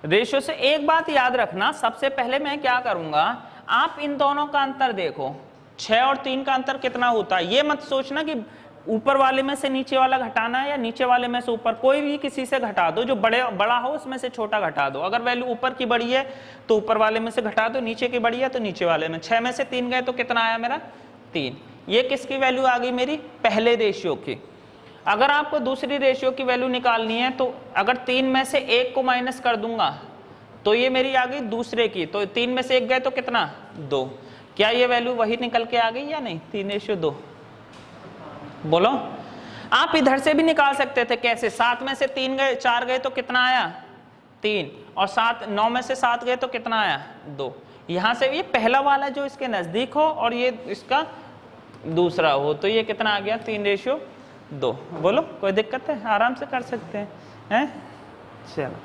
रेशियो से एक बात याद रखना, सबसे पहले मैं क्या करूंगा, आप इन दोनों का अंतर देखो, 6 और 3 का अंतर कितना होता है। ये मत सोचना कि ऊपर वाले में से नीचे वाला घटाना है या नीचे वाले में से ऊपर, कोई भी किसी से घटा दो, जो बड़ा हो उसमें से छोटा घटा दो। अगर वैल्यू ऊपर की बड़ी है तो ऊपर वाले में से घटा दो, नीचे की बड़ी है तो नीचे वाले में। 6 में से 3 गए तो कितना आया मेरा 3। ये किसकी वैल्यू आ गई मेरी पहले रेशियो की। अगर आपको दूसरी रेशियो की वैल्यू निकालनी है तो अगर 3 में से 1 को माइनस कर दूंगा तो ये मेरी आ गई दूसरे की, तो 3 में से 1 गए तो कितना 2। क्या ये वैल्यू वही निकल के आ गई या नहीं 3:2? बोलो। आप इधर से भी निकाल सकते थे, कैसे 7 में से 3 गए 4 गए तो कितना आया 3, और 9 में से 7 गए तो कितना आया 2। यहां से ये पहला वाला जो इसके नजदीक हो और ये इसका दूसरा हो, तो ये कितना आ गया 3:2। बोलो कोई दिक्कत है, आराम से कर सकते हैं। चलो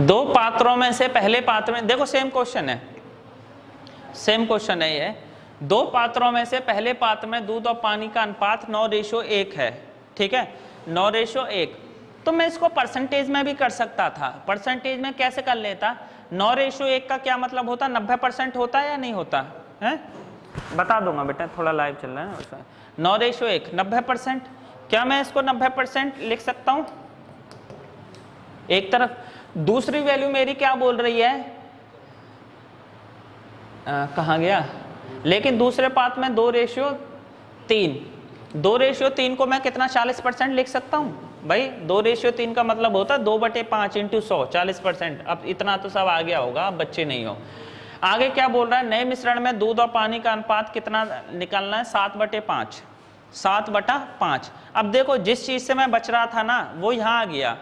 दो पात्रों में से पहले पात्र में, देखो सेम क्वेश्चन है, सेम क्वेश्चन है ये। दो पात्रों में से पहले पात्र में दूध और पानी का अनुपात 9:1 है, ठीक है, 9:1। तो मैं इसको परसेंटेज में भी कर सकता था। परसेंटेज में कैसे कर लेता? 9:1 का क्या मतलब होता? 90% होता है या नहीं होता है? बता दूंगा बेटा, थोड़ा लाइव चल रहा है ना उसमें। 9:1 90%। क्या मैं इसको 90% लिख सकता हूं एक तरफ? दूसरी वैल्यू मेरी क्या बोल रही है? कहाँ गया? लेकिन दूसरे पात में 2:3। 2:3 को मैं कितना 40% लिख सकता हूँ भाई? 2:3 का मतलब होता है 2/5 × 100 40%। अब इतना तो सब आ गया होगा, अब बच्चे नहीं हो। आगे क्या बोल रहा है? नए मिश्रण में दूध और पानी का अनुपात कितना निकालना है? 7/5। 7/5। अब देखो जिस चीज से मैं बच रहा था ना वो यहाँ आ गया।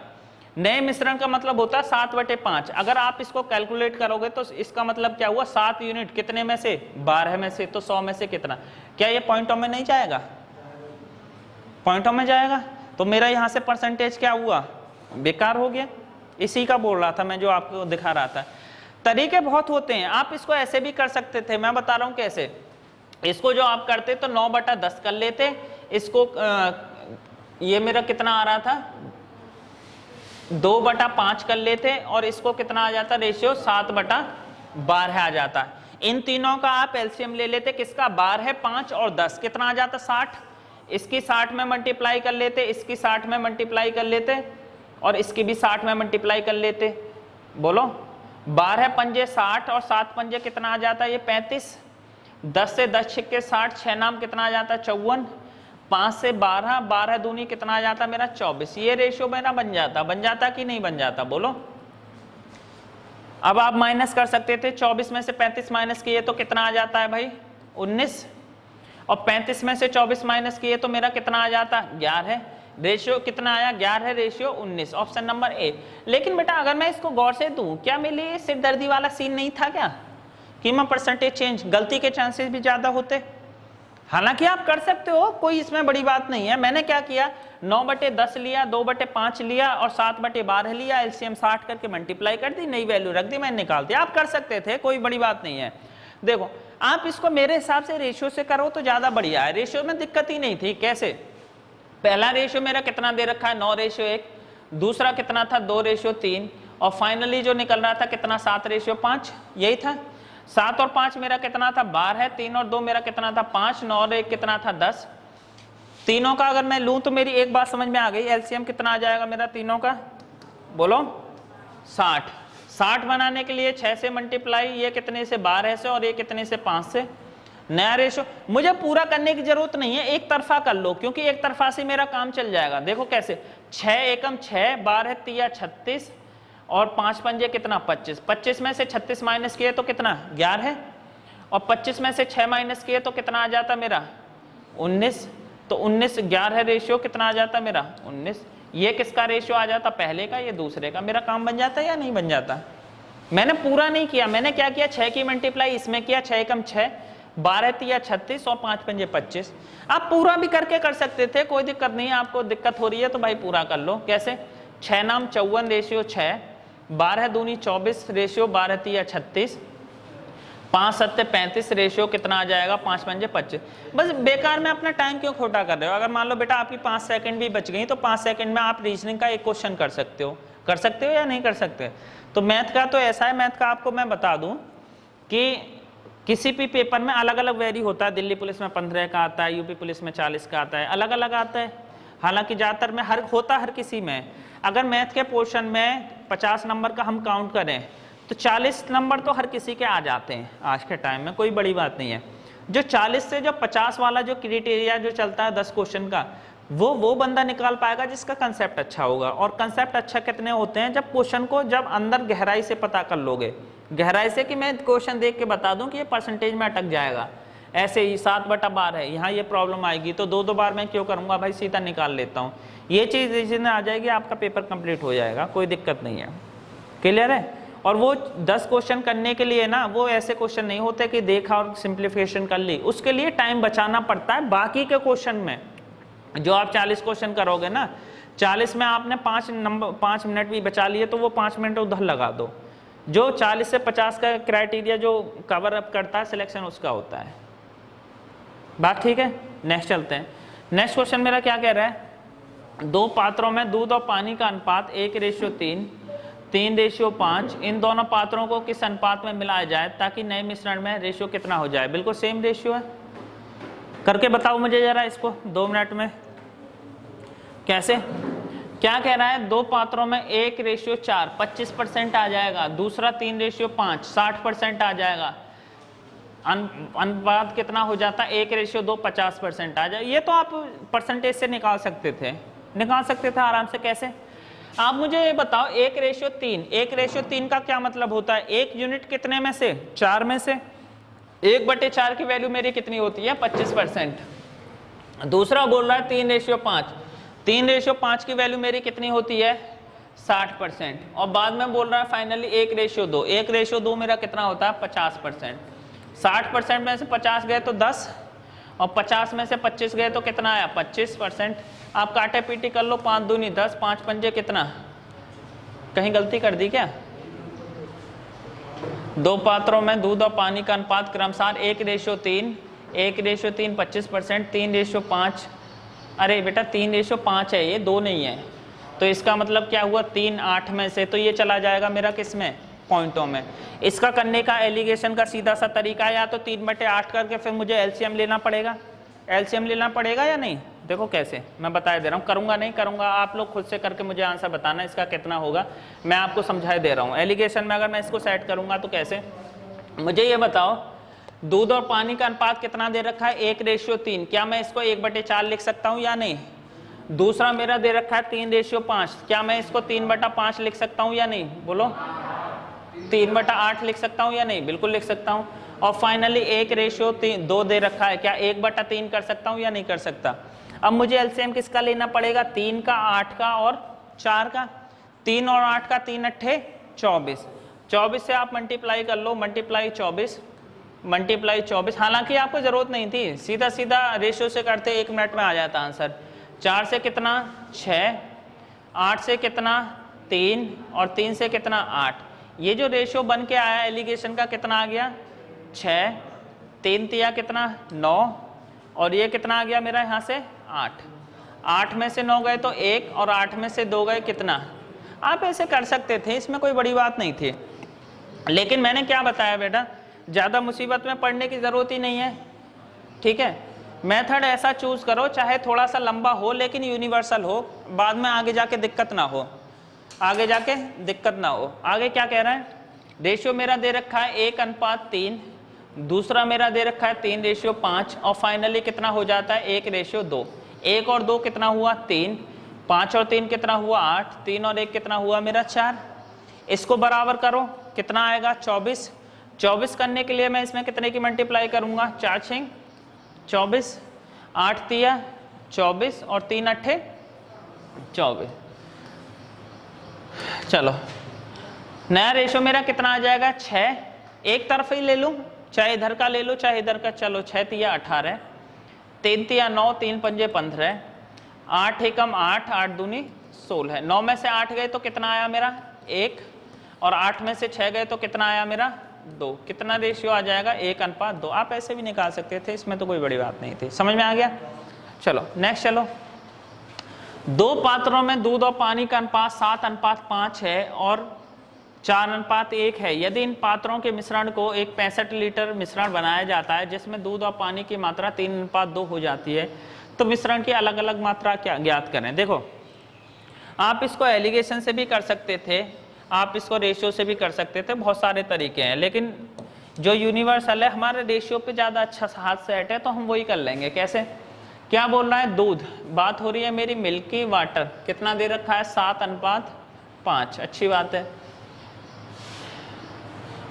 नए मिश्रण का मतलब होता है 7/5। अगर आप इसको कैलकुलेट करोगे तो इसका मतलब क्या हुआ? 7 यूनिट कितने में से? 12 में से। तो 100 में से कितना? क्या ये पॉइंटों में नहीं जाएगा? पॉइंटों में जाएगा। तो मेरा यहाँ से परसेंटेज क्या हुआ? बेकार हो गया। इसी का बोल रहा था मैं, जो आपको दिखा रहा था। तरीके बहुत होते हैं, आप इसको ऐसे भी कर सकते थे। मैं बता रहा हूँ कैसे। इसको जो आप करते तो 9/10 कर लेते। इसको ये मेरा कितना आ रहा था? 2/5 कर लेते, और इसको कितना आ जाता? रेशियो 7/12 आ जाता। इन तीनों का आप एलसीएम ले लेते। किसका? 12, 5 और 10 कितना आ जाता? 60। इसकी 60 में मल्टीप्लाई कर लेते, इसकी 60 में मल्टीप्लाई कर लेते, और इसकी भी 60 में मल्टीप्लाई कर लेते। बोलो 12 पंजे 60 और 7 पंजे कितना आ जाता है? ये 35। 10 से 10 छिक्के 60, 6 नाम कितना आ जाता है? 54। 5 से 12, 12 दूनी कितना आ जाता मेरा? 24। ये रेशियो मेरा बन जाता कि नहीं बन जाता? बोलो। अब आप माइनस कर सकते थे। 24 में से 35 माइनस किए तो कितना आ जाता है भाई? 19। और 35 में से 24 माइनस किए तो मेरा कितना आ जाता? 11। रेशियो कितना आया? 11, रेशियो 19। Option number A. लेकिन बेटा अगर मैं इसको गौर से दूं, क्या मेरे लिए सिरदर्दी वाला सीन नहीं था क्या कि मैं परसेंटेज चेंज? गलती के चांसेस भी ज्यादा होते। हालांकि आप कर सकते हो, कोई इसमें बड़ी बात नहीं है। मैंने क्या किया? 9/10 लिया, 2/5 लिया और 7/12 लिया। एलसीएम 60 करके मल्टीप्लाई कर दी, नई वैल्यू रख दी, मैंने निकाल दिया। आप कर सकते थे, कोई बड़ी बात नहीं है। देखो आप इसको मेरे हिसाब से रेशियो से करो तो ज्यादा बढ़िया है। रेशियो में दिक्कत ही नहीं थी। कैसे? पहला रेशियो मेरा कितना दे रखा है? 9:1। दूसरा कितना था? 2:3। और फाइनली जो निकल रहा था कितना? 7:5। यही था। 7 और 5 मेरा कितना था? 12। 3 और 2 मेरा कितना था? 5। 9 और 1 कितना था? 10। तीनों का अगर मैं लूं तो मेरी एक बात समझ में आ गई। एलसीएम कितना आ जाएगा मेरा तीनों का? बोलो 60। 60 बनाने के लिए 6 से मल्टीप्लाई, ये कितने से? 12 से, और ये कितने से? 5 से। नया रेशो। मुझे पूरा करने की जरूरत नहीं है, एक तरफा कर लो, क्योंकि एक तरफा से मेरा काम चल जाएगा। देखो कैसे? 6 एकम 6, 12 तिया 36 और 5 पंजे कितना? 25। 25 में से 36 माइनस किए तो कितना? 11। और 25 में से 6 माइनस किए तो कितना आ जाता मेरा? 19। तो 19 11 रेशियो कितना आ जाता मेरा? 19। ये किसका रेशियो आ जाता? पहले का, ये दूसरे का। मेरा काम बन जाता है या नहीं बन जाता? मैंने पूरा नहीं किया। मैंने क्या किया? 6 की मल्टीप्लाई इसमें किया, 6 एकम 6, 12 तिया 36 और 5 पंजे 25। आप पूरा भी करके कर सकते थे, कोई दिक्कत नहीं है। आपको दिक्कत हो रही है तो भाई पूरा कर लो। कैसे? 6 नाम 54 रेशियो 6, 12 दूनी 24 रेशियो 12 तिया 36, 5 7 35 रेशियो कितना आ जाएगा? 5 पंजे 25। बस बेकार में अपना टाइम क्यों खोटा कर रहे हो? अगर मान लो बेटा आपकी 5 सेकंड भी बच गई तो 5 सेकंड में आप रीजनिंग का एक क्वेश्चन कर सकते हो। कर सकते हो या नहीं कर सकते? तो मैथ का तो ऐसा है, मैथ का आपको मैं बता दूं कि किसी भी पेपर में अलग अलग वेरी होता है। दिल्ली पुलिस में 15 का आता है, यूपी पुलिस में 40 का आता है, अलग अलग आता है। हालांकि ज़्यादातर में हर किसी में। अगर मैथ के पोर्शन में 50 नंबर का हम काउंट करें तो 40 नंबर तो हर किसी के आ जाते हैं आज के टाइम में, कोई बड़ी बात नहीं है। जो 40 से जो 50 वाला जो क्राइटेरिया जो चलता है 10 क्वेश्चन का, वो बंदा निकाल पाएगा जिसका कंसेप्ट अच्छा होगा। और कंसेप्ट अच्छा कितने होते हैं? जब क्वेश्चन को जब अंदर गहराई से पता कर लोगे, गहराई से कि मैं क्वेश्चन देख के बता दूं कि ये परसेंटेज में अटक जाएगा, ऐसे ही 7/12 है, यहाँ ये प्रॉब्लम आएगी तो 2 बार मैं क्यों करूँगा भाई, सीधा निकाल लेता हूँ। ये चीज़ इसमें आ जाएगी, आपका पेपर कंप्लीट हो जाएगा, कोई दिक्कत नहीं है। क्लियर है। और वो 10 क्वेश्चन करने के लिए ना, वो ऐसे क्वेश्चन नहीं होते कि देखा और सिंप्लीफिकेशन कर ली, उसके लिए टाइम बचाना पड़ता है। बाकी के क्वेश्चन में जो आप 40 क्वेश्चन करोगे ना, 40 में आपने 5 मिनट भी बचा लिए तो वो 5 मिनट उधर लगा दो। जो 40 से 50 का क्राइटेरिया जो कवर अप करता है सिलेक्शन, उसका होता है। बात ठीक है। नेक्स्ट चलते हैं। नेक्स्ट क्वेश्चन मेरा क्या कह रहा है, 2 पात्रों में दूध और पानी का अनुपात 1:3, 3:5, इन दोनों पात्रों को किस अनुपात में मिलाया जाए ताकि नए मिश्रण में रेशियो कितना हो जाए। बिल्कुल सेम रेशियो है, करके बताओ मुझे जरा इसको 2 मिनट में। कैसे, क्या कह रहा है, 2 पात्रों में 1:4 25% आ जाएगा, दूसरा 3:5 60% आ जाएगा। अनुपात कितना हो जाता है, 1:2 50% आ जाए। ये तो आप परसेंटेज से निकाल सकते थे आराम से। कैसे, आप मुझे ये बताओ 1:3, 1:3 का क्या मतलब होता है, 1 यूनिट कितने में से, 4 में से, 1/4 की वैल्यू मेरी कितनी होती है, 25%। दूसरा बोल रहा है 3:5, 3:5 की वैल्यू मेरी कितनी होती है, 60%। और बाद में बोल रहा है फाइनली 1:2, 1:2 मेरा कितना होता है, 50%। 60% में से 50 गए तो 10, और 50 में से 25 गए तो कितना आया, 25%। आप काटे पीटी कर लो, 5 दूनी 10, 5 पंजे कितना, कहीं गलती कर दी क्या। 2 पात्रों में दूध और पानी का अनुपात क्रमशः 1:3, 1:3 25%, 3:5, अरे बेटा 3:5 है, ये 2 नहीं है, तो इसका मतलब क्या हुआ, 3 8 में से, तो ये चला जाएगा मेरा किस में, पॉइंटों में। इसका करने का एलिगेशन का सीधा सा तरीका है, या तो 3/8 करके फिर मुझे एलसीएम लेना पड़ेगा, एलसीएम लेना पड़ेगा या नहीं। देखो कैसे, मैं बता दे रहा हूँ, करूँगा नहीं करूँगा, आप लोग खुद से करके मुझे आंसर बताना इसका कितना होगा, मैं आपको समझा दे रहा हूँ। एलिगेशन में अगर मैं इसको सेट करूँगा तो कैसे, मुझे ये बताओ दूध और पानी का अनुपात कितना दे रखा है, 1:3, क्या मैं इसको 1/4 लिख सकता हूँ या नहीं। दूसरा मेरा दे रखा है 3:5, क्या मैं इसको 3/5 लिख सकता हूँ या नहीं, बोलो। 3/8 लिख सकता हूँ या नहीं, बिल्कुल लिख सकता हूँ। और फाइनली 1:2 दे रखा है, क्या 1/3 कर सकता हूँ या नहीं कर सकता। अब मुझे एलसीएम किसका लेना पड़ेगा, 3 का, 8 का और 4 का। 3 और 8 का, 3 8 24, 24 से आप मल्टीप्लाई कर लो, मल्टीप्लाई 24, हालांकि आपको जरूरत नहीं थी, सीधा सीधा रेशियो से करते 1 मिनट में आ जाता आंसर। 4 से कितना 6, 8 से कितना 3, और 3 से कितना 8। ये जो रेशियो बन के आया एलिगेशन का कितना आ गया, 6, 3 तिया कितना 9, और ये कितना आ गया मेरा यहाँ से 8। 8 में से 9 गए तो 1, और 8 में से 2 गए कितना। आप ऐसे कर सकते थे, इसमें कोई बड़ी बात नहीं थी, लेकिन मैंने क्या बताया बेटा, ज़्यादा मुसीबत में पढ़ने की ज़रूरत ही नहीं है, ठीक है। मेथड ऐसा चूज़ करो, चाहे थोड़ा सा लंबा हो लेकिन यूनिवर्सल हो, बाद में आगे जाके दिक्कत ना हो, आगे क्या कह रहा है, रेशियो मेरा दे रखा है 1:3, दूसरा मेरा दे रखा है 3:5, और फाइनली कितना हो जाता है 1:2। 1 और 2 कितना हुआ 3, 5 और 3 कितना हुआ 8, 3 और 1 कितना हुआ मेरा 4। इसको बराबर करो, कितना आएगा 24। 24 करने के लिए मैं इसमें कितने की मल्टीप्लाई करूंगा, 4 6 24, 8 तिया 24, और 3 8 24। चलो नया रेशो मेरा कितना आ जाएगा 6, एक तरफ ही ले लूँ, चाहे इधर का ले लो चाहे इधर का। चलो 6 तिया 18, 3 तिया 9, 3 पंजे 15, 8 एकम 8, 8 दूनी 16। 9 में से 8 गए तो कितना आया मेरा 1, और 8 में से 6 गए तो कितना आया मेरा 2। कितना रेशियो आ जाएगा 1:2। आप ऐसे भी निकाल सकते थे, इसमें तो कोई बड़ी बात नहीं थी। समझ में आ गया। चलो नेक्स्ट, चलो 2 पात्रों में दूध और पानी का अनुपात 7:5 है और 4:1 है। यदि इन पात्रों के मिश्रण को एक 65 लीटर मिश्रण बनाया जाता है जिसमें दूध और पानी की मात्रा 3:2 हो जाती है, तो मिश्रण की अलग अलग मात्रा क्या ज्ञात करें। देखो आप इसको एलिगेशन से भी कर सकते थे, आप इसको रेशियो से भी कर सकते थे, बहुत सारे तरीके हैं, लेकिन जो यूनिवर्सल है हमारे रेशियो पे ज़्यादा अच्छा हाथ सेट है तो हम वही कर लेंगे। कैसे, क्या बोल रहा है, दूध, बात हो रही है मेरी मिल्की वाटर, कितना दे रखा है 7:5। अच्छी बात है।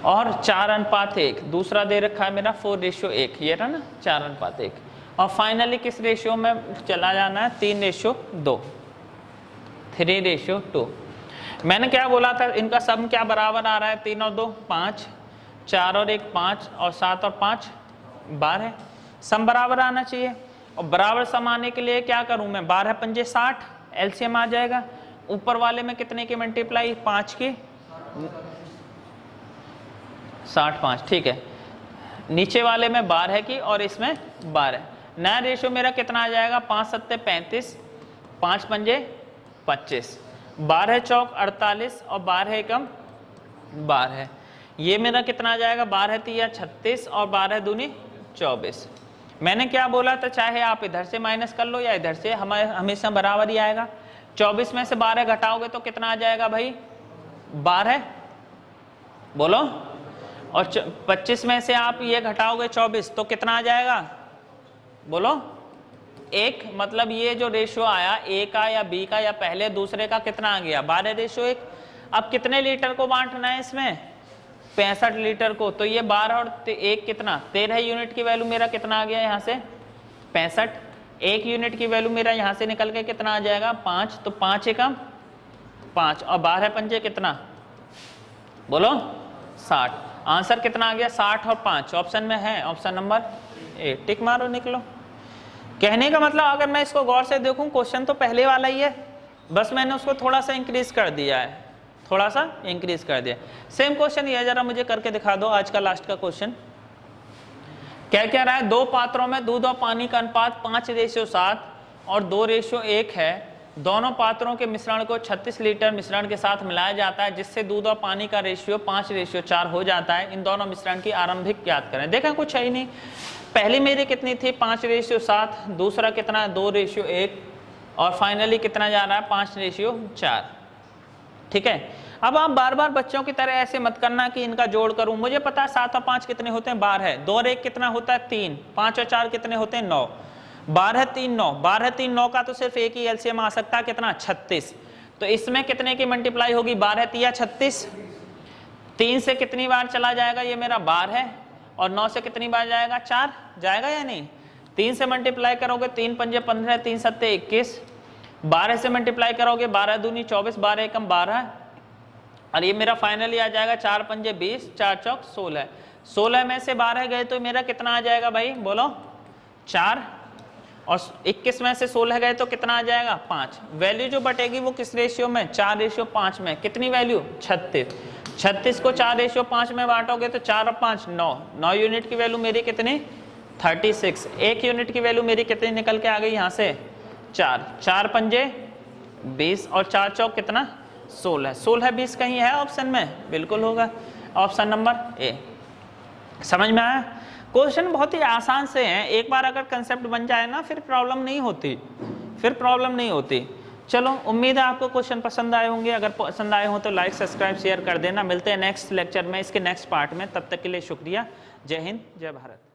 और 4:1। दूसरा दे रखा है मेरा 4:1, ये रहा ना 4:1। और फाइनली किस रेशियो में चला जाना है? 3:2, 3:2। मैंने क्या बोला था, इनका सम क्या बराबर आ रहा है? 3 और 2 5, 4 और 1 5, और 7 और 5 12। सम बराबर आना चाहिए। और बराबर सम आने के लिए क्या करूं मैं? 12 पंजे 60, एलसीएम आ जाएगा। ऊपर वाले में कितने की मल्टीप्लाई? 5 की, 65, ठीक है। नीचे वाले में 12 की और इसमें 12। नया रेशियो मेरा कितना आ जाएगा? 5 7 35, 5 पंजे 25, 12 चौक 48 और 12 एकम 12। ये मेरा कितना आ जाएगा? 12 तिया 36 और 12 दूनी 24। मैंने क्या बोला था? चाहे आप इधर से माइनस कर लो या इधर से, हमेशा बराबर ही आएगा। 24 में से 12 घटाओगे तो कितना आ जाएगा भाई? 12, बोलो। और 25 में से आप ये घटाओगे 24 तो कितना आ जाएगा? बोलो। 1। मतलब ये जो रेशियो आया ए का या बी का या पहले दूसरे का कितना आ गया? 12:1। अब कितने लीटर को बांटना है इसमें? 65 लीटर को। तो ये 12 और 1 कितना? 13 यूनिट की वैल्यू मेरा कितना आ गया यहाँ से? 65। 1 यूनिट की वैल्यू मेरा यहाँ से निकल के कितना आ जाएगा? 5। तो 5 एकम 5 और 12 पंजे कितना? बोलो 60। आंसर कितना आ गया? 60 और 5 ऑप्शन में है, ऑप्शन नंबर ए। टिक मारो, निकलो। कहने का मतलब अगर मैं इसको गौर से देखूं, क्वेश्चन तो पहले वाला ही है, बस मैंने उसको थोड़ा सा इंक्रीज कर दिया है, थोड़ा सा इंक्रीज कर दिया। सेम क्वेश्चन ये जरा मुझे करके दिखा दो। आज का लास्ट का क्वेश्चन क्या क्या रहा है? 2 पात्रों में दूध और पानी का अनुपात 5:7 और 2:1 है। दोनों पात्रों के मिश्रण को 36 लीटर मिश्रण के साथ मिलाया जाता है, जिससे दूध और पानी का रेशियो 5:4 हो जाता है। इन दोनों मिश्रण की आरंभिक ज्ञात करें। देखा कुछ है ही नहीं। पहली मेरी कितनी थी? 5:7। दूसरा कितना? 2:1। और फाइनली कितना जा रहा है? 5:4। ठीक है। अब आप बार बार बच्चों की तरह ऐसे मत करना कि इनका जोड़ करूं। मुझे पता है 7 और 5 कितने होते हैं? 12। 2 और 1 कितना होता है? 3। 5 और 4 कितने होते हैं? 9। 12 3 9, 12 3 9 का तो सिर्फ एक ही एलसीएम आ सकता है, कितना? 36। तो इसमें कितने की मल्टीप्लाई होगी? 12 तिया 36। 3 से कितनी बार चला जाएगा? ये मेरा 12 है। और 9 से कितनी बार जाएगा? 4 जाएगा या नहीं? 3 से मल्टीप्लाई करोगे 3 पंजे 15, 3 सत्ते 21। 12 से मल्टीप्लाई करोगे 12 दूनी 24, 12 एकम 12। और ये मेरा फाइनली आ जाएगा 4 पंजे 20, 4 चौक 16। 16 में से 12 गए तो मेरा कितना आ जाएगा भाई? बोलो 4। और 21 में से 16 गए तो कितना आ जाएगा? 5। वैल्यू जो बटेगी वो किस रेशियो में? 4:5 में। कितनी वैल्यू? 36। 36 को 4:5 में बांटोगे तो 4 और 5 9। 9 यूनिट की वैल्यू मेरी कितनी? 36। 1 यूनिट की वैल्यू मेरी कितनी निकल के आ गई यहाँ से? 4। 4 पंजे 20 और 4 चौक कितना? 16। 16 20 कहीं है ऑप्शन में? बिल्कुल होगा, ऑप्शन नंबर ए। समझ में आया? क्वेश्चन बहुत ही आसान से हैं। एक बार अगर कंसेप्ट बन जाए ना, फिर प्रॉब्लम नहीं होती, फिर प्रॉब्लम नहीं होती। चलो, उम्मीद है आपको क्वेश्चन पसंद आए होंगे। अगर पसंद आए हो तो लाइक सब्सक्राइब शेयर कर देना। मिलते हैं नेक्स्ट लेक्चर में, इसके नेक्स्ट पार्ट में। तब तक के लिए शुक्रिया। जय हिंद, जय भारत।